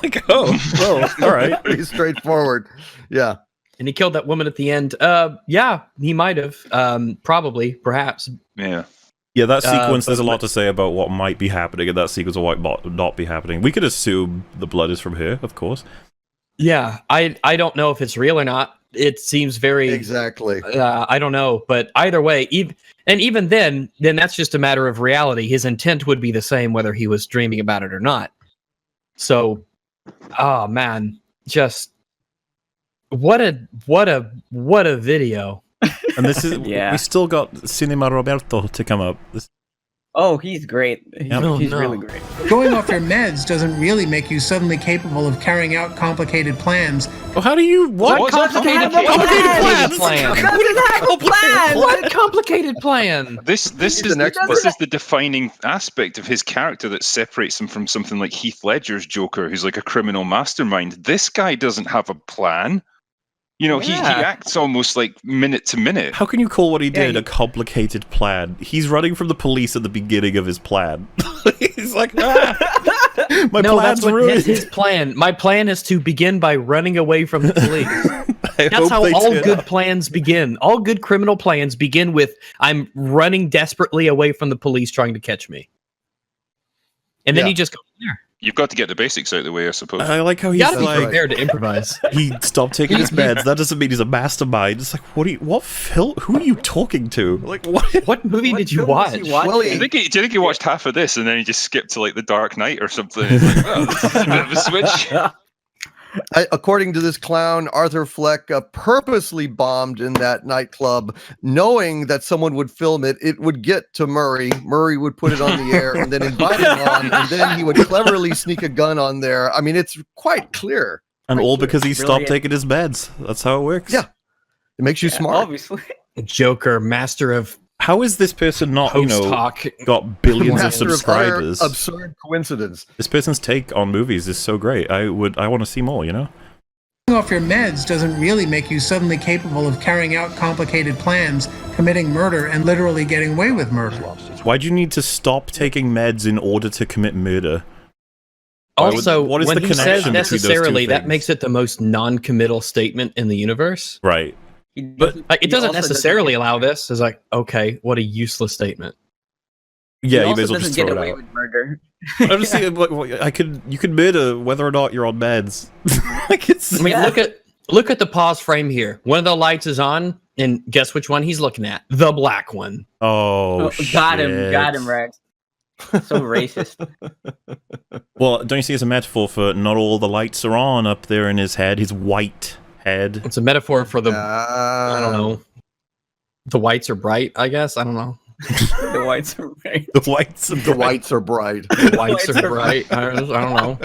Speaker 1: Like, oh, well, all right.
Speaker 4: Pretty straightforward. Yeah.
Speaker 2: And he killed that woman at the end. Yeah, he might have. Probably, perhaps.
Speaker 7: Yeah.
Speaker 1: Yeah, that sequence,
Speaker 2: but-
Speaker 1: there's a lot to say about what might be happening in that sequence or what might not be happening. We could assume the blood is from her, of course.
Speaker 2: Yeah, I don't know if it's real or not. It seems very
Speaker 4: Exactly.
Speaker 2: I don't know, but either way, even then that's just a matter of reality. His intent would be the same whether he was dreaming about it or not. So, oh man, just what a video.
Speaker 1: And this is
Speaker 3: Yeah.
Speaker 1: we still got Cinema Roberto to come up.
Speaker 3: Oh, he's great. He's
Speaker 2: No.
Speaker 3: really great.
Speaker 6: Going off your meds doesn't really make you suddenly capable of carrying out complicated plans.
Speaker 1: Well, how do you
Speaker 7: What
Speaker 2: complicated
Speaker 1: plans?
Speaker 2: plan?
Speaker 3: Plan.
Speaker 2: What complicated plan?
Speaker 7: This is
Speaker 4: an expert.
Speaker 7: this is the defining aspect of his character that separates him from something like Heath Ledger's Joker, who's like a criminal mastermind. This guy doesn't have a plan. You know, he
Speaker 3: Yeah.
Speaker 7: acts almost like minute to minute.
Speaker 1: How can you call what he did
Speaker 3: he-
Speaker 1: a complicated plan? He's running from the police at the beginning of his plan. He's like, my
Speaker 2: No,
Speaker 1: plan's
Speaker 2: that's what
Speaker 1: ruined.
Speaker 2: his plan. My plan is to begin by running away from the police.
Speaker 1: I
Speaker 2: That's
Speaker 1: hope
Speaker 2: how
Speaker 1: they
Speaker 2: all
Speaker 1: turn
Speaker 2: good
Speaker 1: up.
Speaker 2: plans begin. All good criminal plans begin with I'm running desperately away from the police trying to catch me. And then
Speaker 4: Yeah.
Speaker 2: you just go from there.
Speaker 7: You've got to get the basics out of the way, I suppose.
Speaker 1: I like how
Speaker 2: You
Speaker 1: he's
Speaker 2: gotta be
Speaker 1: like,
Speaker 2: prepared to improvise.
Speaker 1: he stopped taking his meds. That doesn't mean he's a mastermind. It's like, what film? Who are you talking to? Like, what?
Speaker 2: What movie
Speaker 3: What
Speaker 2: did you
Speaker 3: film
Speaker 2: watch?
Speaker 3: was he watching?
Speaker 4: Well,
Speaker 7: do you think he watched half of this and then he just skipped to like The Dark Knight or something? He's like, oh, this is a bit of a switch.
Speaker 4: According to this clown, Arthur Fleck purposely bombed in that nightclub, knowing that someone would film it. It would get to Murray. Murray would put it on the air and then invite him on, and then he would cleverly sneak a gun on there. I mean, it's quite clear.
Speaker 1: And all because he stopped
Speaker 3: Brilliant.
Speaker 1: taking his meds. That's how it works.
Speaker 4: Yeah. It makes you smart.
Speaker 3: Obviously.
Speaker 2: Joker, master of
Speaker 1: How is this person not,
Speaker 2: post hoc.
Speaker 1: got billions of
Speaker 4: Master of utter
Speaker 1: subscribers?
Speaker 4: absurd coincidence.
Speaker 1: This person's take on movies is so great. I want to see more, you know?
Speaker 6: Going off your meds doesn't really make you suddenly capable of carrying out complicated plans, committing murder, and literally getting away with murder.
Speaker 1: Why do you need to stop taking meds in order to commit murder? Why would-
Speaker 2: Also,
Speaker 1: what is
Speaker 2: when
Speaker 1: the
Speaker 2: he says
Speaker 1: connection between those two
Speaker 2: necessarily, that
Speaker 1: things?
Speaker 2: makes it the most non-committal statement in the universe.
Speaker 1: Right.
Speaker 2: But it doesn't necessarily allow this. It's like, okay, what a useless statement.
Speaker 1: Yeah,
Speaker 3: He
Speaker 1: you may
Speaker 3: also
Speaker 1: as well just
Speaker 3: doesn't
Speaker 1: throw
Speaker 3: get
Speaker 1: it
Speaker 3: away
Speaker 1: out.
Speaker 3: with murder.
Speaker 1: I'm just saying, you could murder whether or not you're on meds. Like it's.
Speaker 2: I mean, look at the pause frame here. One of the lights is on, and guess which one he's looking at? The black one.
Speaker 1: Oh,
Speaker 3: Got him,
Speaker 1: shit.
Speaker 3: Rex. So racist.
Speaker 1: Well, don't you see it's a metaphor for not all the lights are on up there in his head, his white head.
Speaker 2: It's a metaphor for the
Speaker 4: I
Speaker 2: I don't know. The whites are bright, I guess. I don't know.
Speaker 3: The whites are right.
Speaker 1: The whites.
Speaker 4: The whites are bright.
Speaker 2: The whites are bright. I don't know.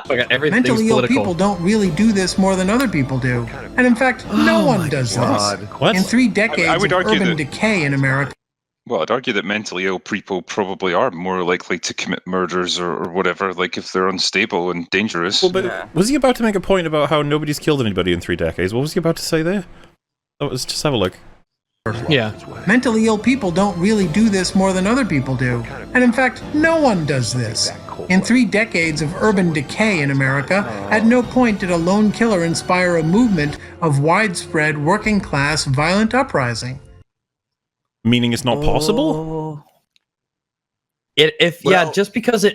Speaker 2: I got everything's
Speaker 6: Mentally ill
Speaker 2: political.
Speaker 6: people don't really do this more than other people do. And in fact, no one does
Speaker 4: God.
Speaker 6: this.
Speaker 1: What?
Speaker 6: In 3 decades
Speaker 7: I would
Speaker 6: of
Speaker 7: argue
Speaker 6: urban
Speaker 7: that-
Speaker 6: decay in America,
Speaker 7: Well, I'd argue that mentally ill people probably are more likely to commit murders or whatever, like if they're unstable and dangerous.
Speaker 1: Well, but was he about to make a point about how nobody's killed anybody in 3 decades? What was he about to say there? Let's just have a look.
Speaker 2: Yeah.
Speaker 6: mentally ill people don't really do this more than other people do. And in fact, no one does this. In 3 decades of urban decay in America, at no point did a lone killer inspire a movement of widespread working class violent uprising.
Speaker 1: Meaning it's not possible?
Speaker 4: Well-
Speaker 2: Just because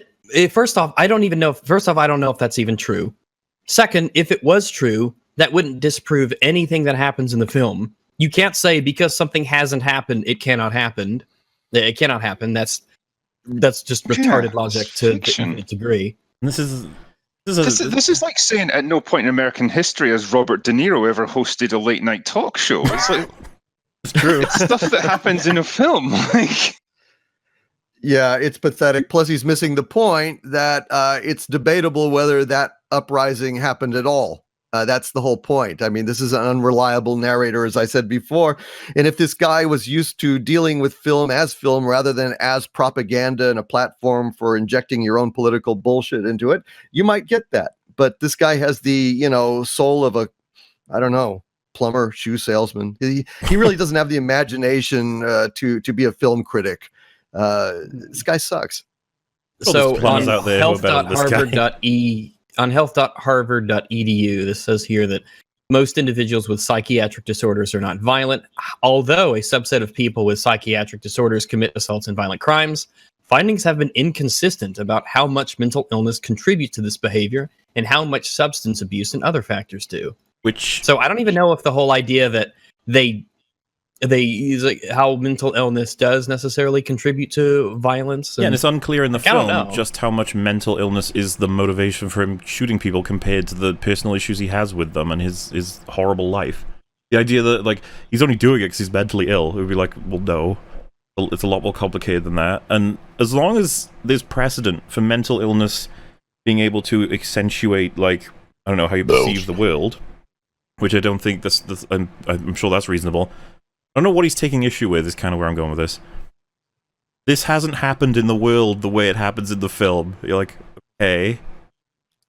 Speaker 2: first off, I don't know if that's even true. Second, if it was true, that wouldn't disprove anything that happens in the film. You can't say because something hasn't happened, it cannot happen. It cannot happen. That's just retarded logic to the
Speaker 7: fiction.
Speaker 2: infinite degree.
Speaker 1: This is
Speaker 7: This is like saying at no point in American history has Robert De Niro ever hosted a late night talk show. It's like
Speaker 1: it's true.
Speaker 7: it's stuff that happens in a film. Like
Speaker 4: Yeah, it's pathetic. Plus, he's missing the point that it's debatable whether that uprising happened at all. That's the whole point. I mean, this is an unreliable narrator, as I said before. And if this guy was used to dealing with film rather than as propaganda and a platform for injecting your own political bullshit into it, you might get that. But this guy has the, soul of a, I don't know, plumber, shoe salesman. He really doesn't have the imagination to be a film critic. This guy sucks.
Speaker 1: Well, there's plumbers out there who are better than this guy.
Speaker 2: On health.harvard.edu, this says here that most individuals with psychiatric disorders are not violent, although a subset of people with psychiatric disorders commit assaults and violent crimes. Findings have been inconsistent about how much mental illness contributes to this behavior and how much substance abuse and other factors do. So I don't even know if the whole idea that they like how mental illness does necessarily contribute to violence.
Speaker 1: And it's unclear in the film just how much mental illness is the motivation for him shooting people compared to the personal issues he has with them and his horrible life. The idea that, like, he's only doing it because he's mentally ill, it would be like, well, no. It's a lot more complicated than that. And as long as there's precedent for mental illness being able to accentuate, like, I don't know, how you perceive the world, which I don't think I'm sure that's reasonable. I don't know what he's taking issue with, is kind of where I'm going with this. This hasn't happened in the world the way it happens in the film. You're like, okay.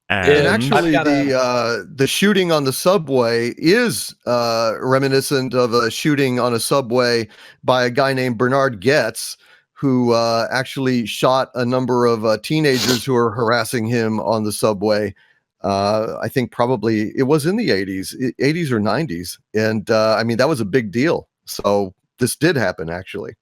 Speaker 4: And actually, the shooting on the subway is reminiscent of a shooting on a subway by a guy named Bernard Goetz, who actually shot a number of teenagers who were harassing him on the subway. I think probably it was in the 80s or 90s. And I mean, that was a big deal. So this did happen, actually.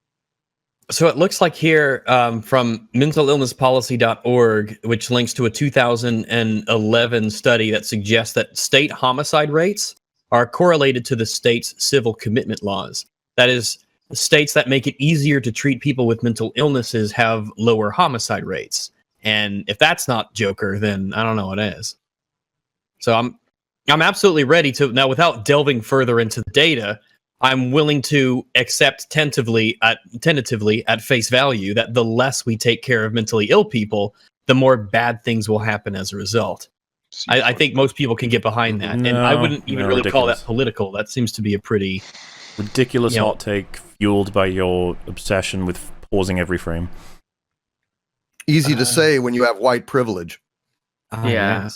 Speaker 2: So it looks like here from mentalillnesspolicy.org, which links to a 2011 study that suggests that state homicide rates are correlated to the state's civil commitment laws. That is, states that make it easier to treat people with mental illnesses have lower homicide rates. And if that's not Joker, then I don't know what is. So I'm absolutely ready to, now without delving further into the data, I'm willing to accept tentatively at face value that the less we take care of mentally ill people, the more bad things will happen as a result. I think most people can get behind that. And I wouldn't even really call that political. That seems to be a pretty
Speaker 1: ridiculous hot take fueled by your obsession with pausing every frame.
Speaker 4: Easy to say when you have white privilege.
Speaker 3: Yeah.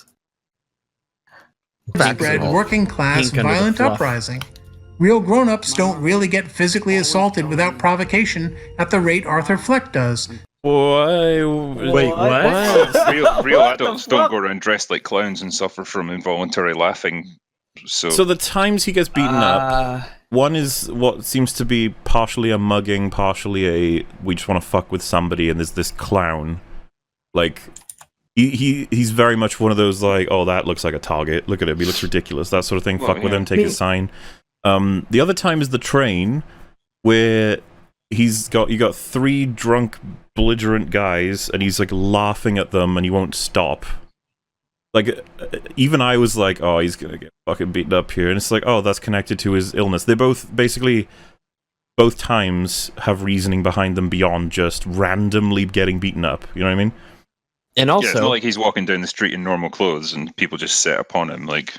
Speaker 6: Spread working class violent uprising. Real grown-ups don't really get physically assaulted without provocation at the rate Arthur Fleck does.
Speaker 1: Wait, what?
Speaker 7: Real adults don't go around dressed like clowns and suffer from involuntary laughing. So
Speaker 1: the times he gets beaten up, one is what seems to be partially a mugging, partially a we just want to fuck with somebody, and there's this clown. Like, he's very much one of those, like, oh, that looks like a target. Look at him, he looks ridiculous. That sort of thing. Fuck with him, take his sign. The other time is the train, where you got three drunk, belligerent guys, and he's like laughing at them, and he won't stop. Like, even I was like, oh, he's gonna get fucking beaten up here, and it's like, oh, that's connected to his illness. They both times have reasoning behind them beyond just randomly getting beaten up. You know what I mean?
Speaker 2: And also,
Speaker 7: it's not like he's walking down the street in normal clothes and people just set upon him. Like,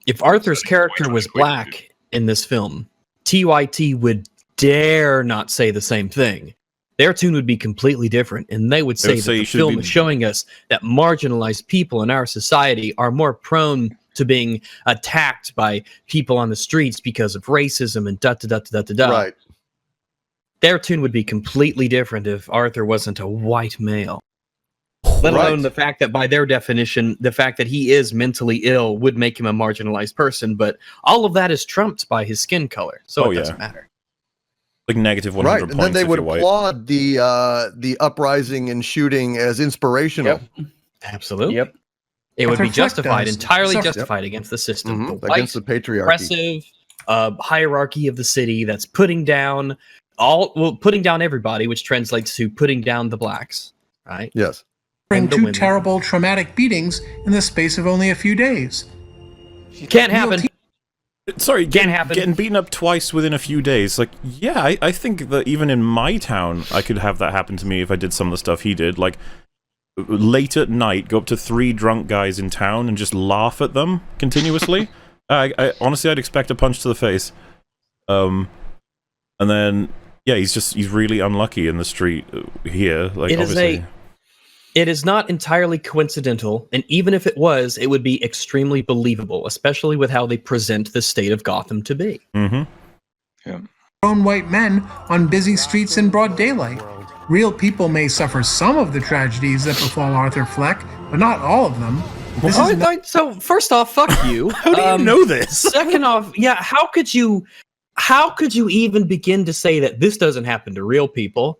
Speaker 2: if Arthur's character was black in this film, TYT would dare not say the same thing. Their tune would be completely different, and they would say that the film is showing us that marginalized people in our society are more prone to being attacked by people on the streets because of racism and da-da-da-da-da-da.
Speaker 4: Right.
Speaker 2: Their tune would be completely different if Arthur wasn't a white male. Let alone the fact that, by their definition, the fact that he is mentally ill would make him a marginalized person, but all of that is trumped by his skin color, so it doesn't matter.
Speaker 1: Like negative 100
Speaker 4: right,
Speaker 1: points.
Speaker 4: And then they would
Speaker 1: white.
Speaker 4: applaud the uprising and shooting as inspirational.
Speaker 2: Yep. Absolutely.
Speaker 3: Yep.
Speaker 2: It would be justified, entirely justified against the system.
Speaker 4: Mm-hmm.
Speaker 2: The white,
Speaker 4: against the patriarchy.
Speaker 2: Oppressive hierarchy of the city that's putting down everybody, which translates to putting down the blacks, right?
Speaker 4: Yes.
Speaker 6: Two terrible traumatic beatings in the space of only a few days.
Speaker 2: Can't happen.
Speaker 1: Sorry,
Speaker 2: can't happen.
Speaker 1: Getting beaten up twice within a few days. Like, yeah, I think that even in my town, I could have that happen to me if I did some of the stuff he did. Like, late at night, go up to 3 drunk guys in town and just laugh at them continuously. I honestly, I'd expect a punch to the face. And then, yeah, he's really unlucky in the street here. Like,
Speaker 2: It is not entirely coincidental, and even if it was, it would be extremely believable, especially with how they present the state of Gotham to be.
Speaker 1: Mm-hmm.
Speaker 7: Yeah.
Speaker 6: Grown white men on busy streets in broad daylight. Real people may suffer some of the tragedies that befall Arthur Fleck, but not all of them. This is not-
Speaker 2: So first off, fuck you.
Speaker 1: How do you know this?
Speaker 2: Second off, yeah, how could you even begin to say that this doesn't happen to real people?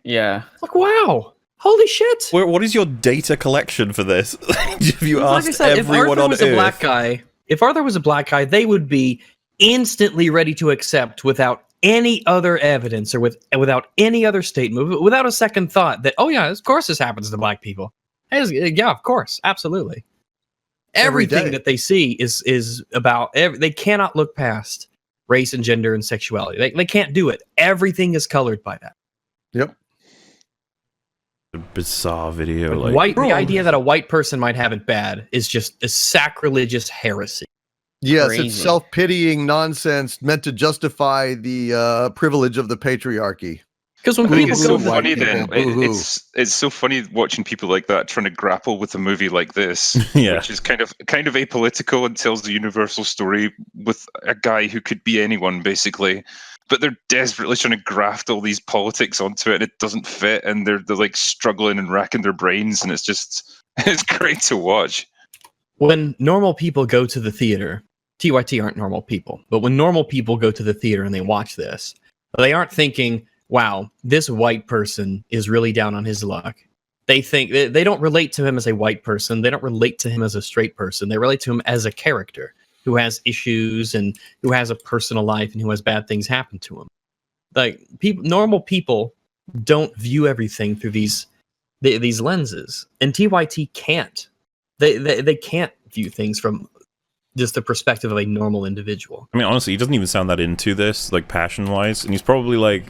Speaker 3: Yeah.
Speaker 2: Like, wow. Holy shit.
Speaker 1: What is your data collection for this? Have you
Speaker 2: Like
Speaker 1: asked
Speaker 2: I said, if
Speaker 1: everyone
Speaker 2: Arthur
Speaker 1: on
Speaker 2: was
Speaker 1: Earth?
Speaker 2: a black guy, they would be instantly ready to accept without any other evidence or without any other statement, without a second thought that, oh yeah, of course this happens to black people. Yeah, of course, absolutely.
Speaker 4: Every day.
Speaker 2: Everything that they see is about. They cannot look past race and gender and sexuality. They can't do it. Everything is colored by that.
Speaker 4: Yep.
Speaker 1: A bizarre video.
Speaker 2: The idea that a white person might have it bad is just a sacrilegious heresy.
Speaker 4: Yes,
Speaker 3: Crazy.
Speaker 4: it's self-pitying nonsense meant to justify the privilege of the patriarchy.
Speaker 2: Because when
Speaker 7: I think
Speaker 2: people
Speaker 7: it's
Speaker 2: go,
Speaker 7: so funny
Speaker 4: people,
Speaker 7: then.
Speaker 4: boo-hoo.
Speaker 7: It's so funny watching people like that trying to grapple with a movie like this,
Speaker 1: Yeah.
Speaker 7: which is kind of apolitical and tells the universal story with a guy who could be anyone basically. But they're desperately trying to graft all these politics onto it, and it doesn't fit, and they're like struggling and racking their brains, and it's great to watch.
Speaker 2: when normal people go to the theater, TYT aren't normal people, but when normal people go to the theater and they watch this, they aren't thinking, wow, this white person is really down on his luck. They think they don't relate to him as a white person. They don't relate to him as a straight person. They relate to him as a character who has issues and who has a personal life and who has bad things happen to him. Like normal people don't view everything through these lenses, and TYT can't. They can't view things from just the perspective of a normal individual.
Speaker 1: I mean, honestly, he doesn't even sound that into this, like, passion-wise, and he's probably, like,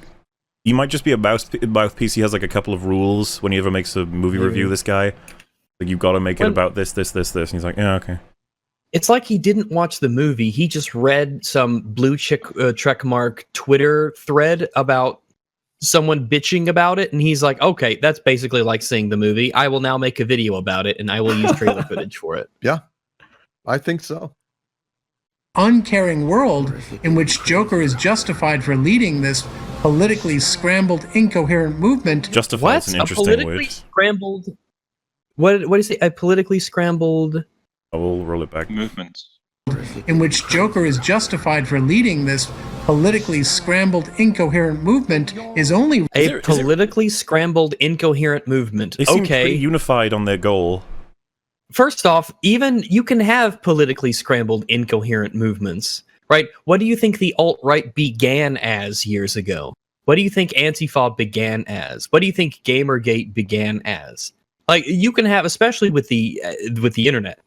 Speaker 1: he might just be a mouthpiece. He has, like, a couple of rules when he ever makes a movie review, this guy. Like, you've got to make it about this, and he's like, yeah, okay.
Speaker 2: It's like he didn't watch the movie. He just read some blue check mark Twitter thread about someone bitching about it, and he's like, okay, that's basically like seeing the movie. I will now make a video about it, and I will use trailer footage for it.
Speaker 4: Yeah, I think so.
Speaker 6: uncaring world in which Joker is justified for leading this politically scrambled, incoherent movement.
Speaker 1: Justify is an interesting word.
Speaker 2: Scrambled. What do you say? A politically scrambled.
Speaker 1: I will roll it back.
Speaker 7: Movement.
Speaker 6: In which Joker is justified for leading this politically scrambled, incoherent movement is only
Speaker 2: A politically scrambled, incoherent movement.
Speaker 1: They seem
Speaker 2: Okay.
Speaker 1: pretty unified on their goal.
Speaker 2: First off, even you can have politically scrambled, incoherent movements, right? What do you think the alt-right began as years ago? What do you think Antifa began as? What do you think Gamergate began as? Like, you can have, especially with the internet,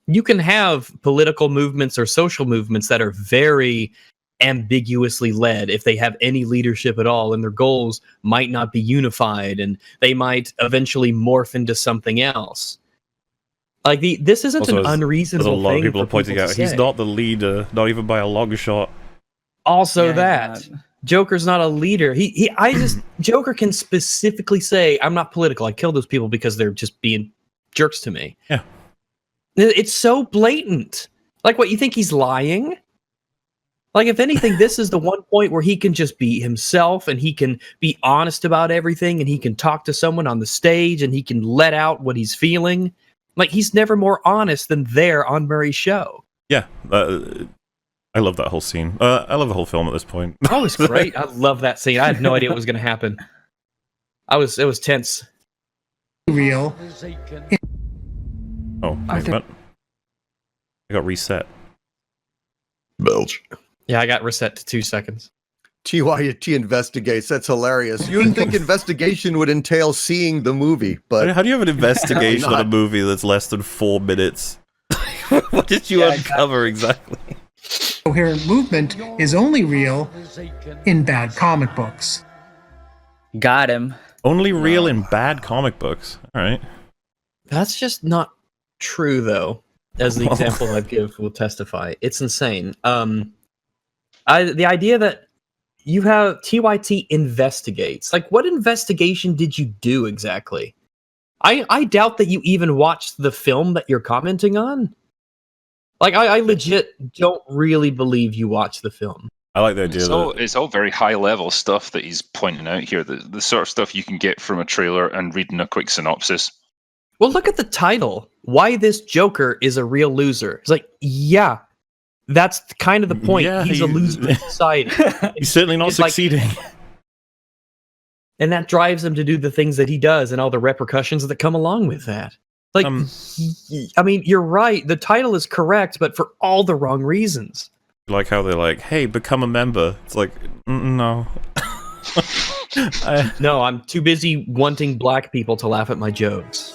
Speaker 2: you can have political movements or social movements that are very ambiguously led if they have any leadership at all, and their goals might not be unified, and they might eventually morph into something else. Like, this isn't
Speaker 1: Also,
Speaker 2: an unreasonable
Speaker 1: There's a lot
Speaker 2: thing
Speaker 1: of people
Speaker 2: for
Speaker 1: are pointing out
Speaker 2: to
Speaker 1: he's
Speaker 2: say.
Speaker 1: not the leader, not even by a long shot.
Speaker 2: Also,
Speaker 3: Yeah,
Speaker 2: that Joker's not a leader. Joker can specifically say, "I'm not political. I killed those people because they're just being jerks to me."
Speaker 1: Yeah.
Speaker 2: It's so blatant. Like, what, you think he's lying? Like, if anything, this is the one point where he can just be himself, and he can be honest about everything, and he can talk to someone on the stage, and he can let out what he's feeling. Like, he's never more honest than there on Murray's show.
Speaker 1: Yeah, I love that whole scene. I love the whole film at this point.
Speaker 2: Oh, it's great. I love that scene. I had no idea what was going to happen. It was tense.
Speaker 6: real.
Speaker 1: Oh, wait, what? I got reset.
Speaker 2: Belch. Yeah, I got reset to 2 seconds.
Speaker 4: TYT investigates. That's hilarious. You would think investigation would entail seeing the movie, but
Speaker 1: How do you have an investigation on a
Speaker 4: not.
Speaker 1: movie that's less than 4 minutes? What did you uncover exactly?
Speaker 6: Coherent movement is only real in bad comic books.
Speaker 3: Got him.
Speaker 1: Only real in bad comic books. All right.
Speaker 2: That's just not true, though, as the example I give will testify. It's insane. The idea that you have TYT investigates. Like, what investigation did you do exactly? I doubt that you even watched the film that you're commenting on. Like, I legit don't really believe you watched the film.
Speaker 1: I like the idea that
Speaker 7: It's all very high level stuff that he's pointing out here. The sort of stuff you can get from a trailer and reading a quick synopsis.
Speaker 2: Well, look at the title. Why this Joker is a real loser. It's like, yeah, that's kind of the point.
Speaker 1: Yeah,
Speaker 2: He's a loser in society.
Speaker 1: he's certainly not
Speaker 2: It's like-
Speaker 1: succeeding.
Speaker 2: And that drives him to do the things that he does and all the repercussions that come along with that. Like, I mean, you're right. The title is correct, but for all the wrong reasons.
Speaker 1: Like how they're like, "Hey, become a member." It's like, no.
Speaker 2: No, I'm too busy wanting black people to laugh at my jokes.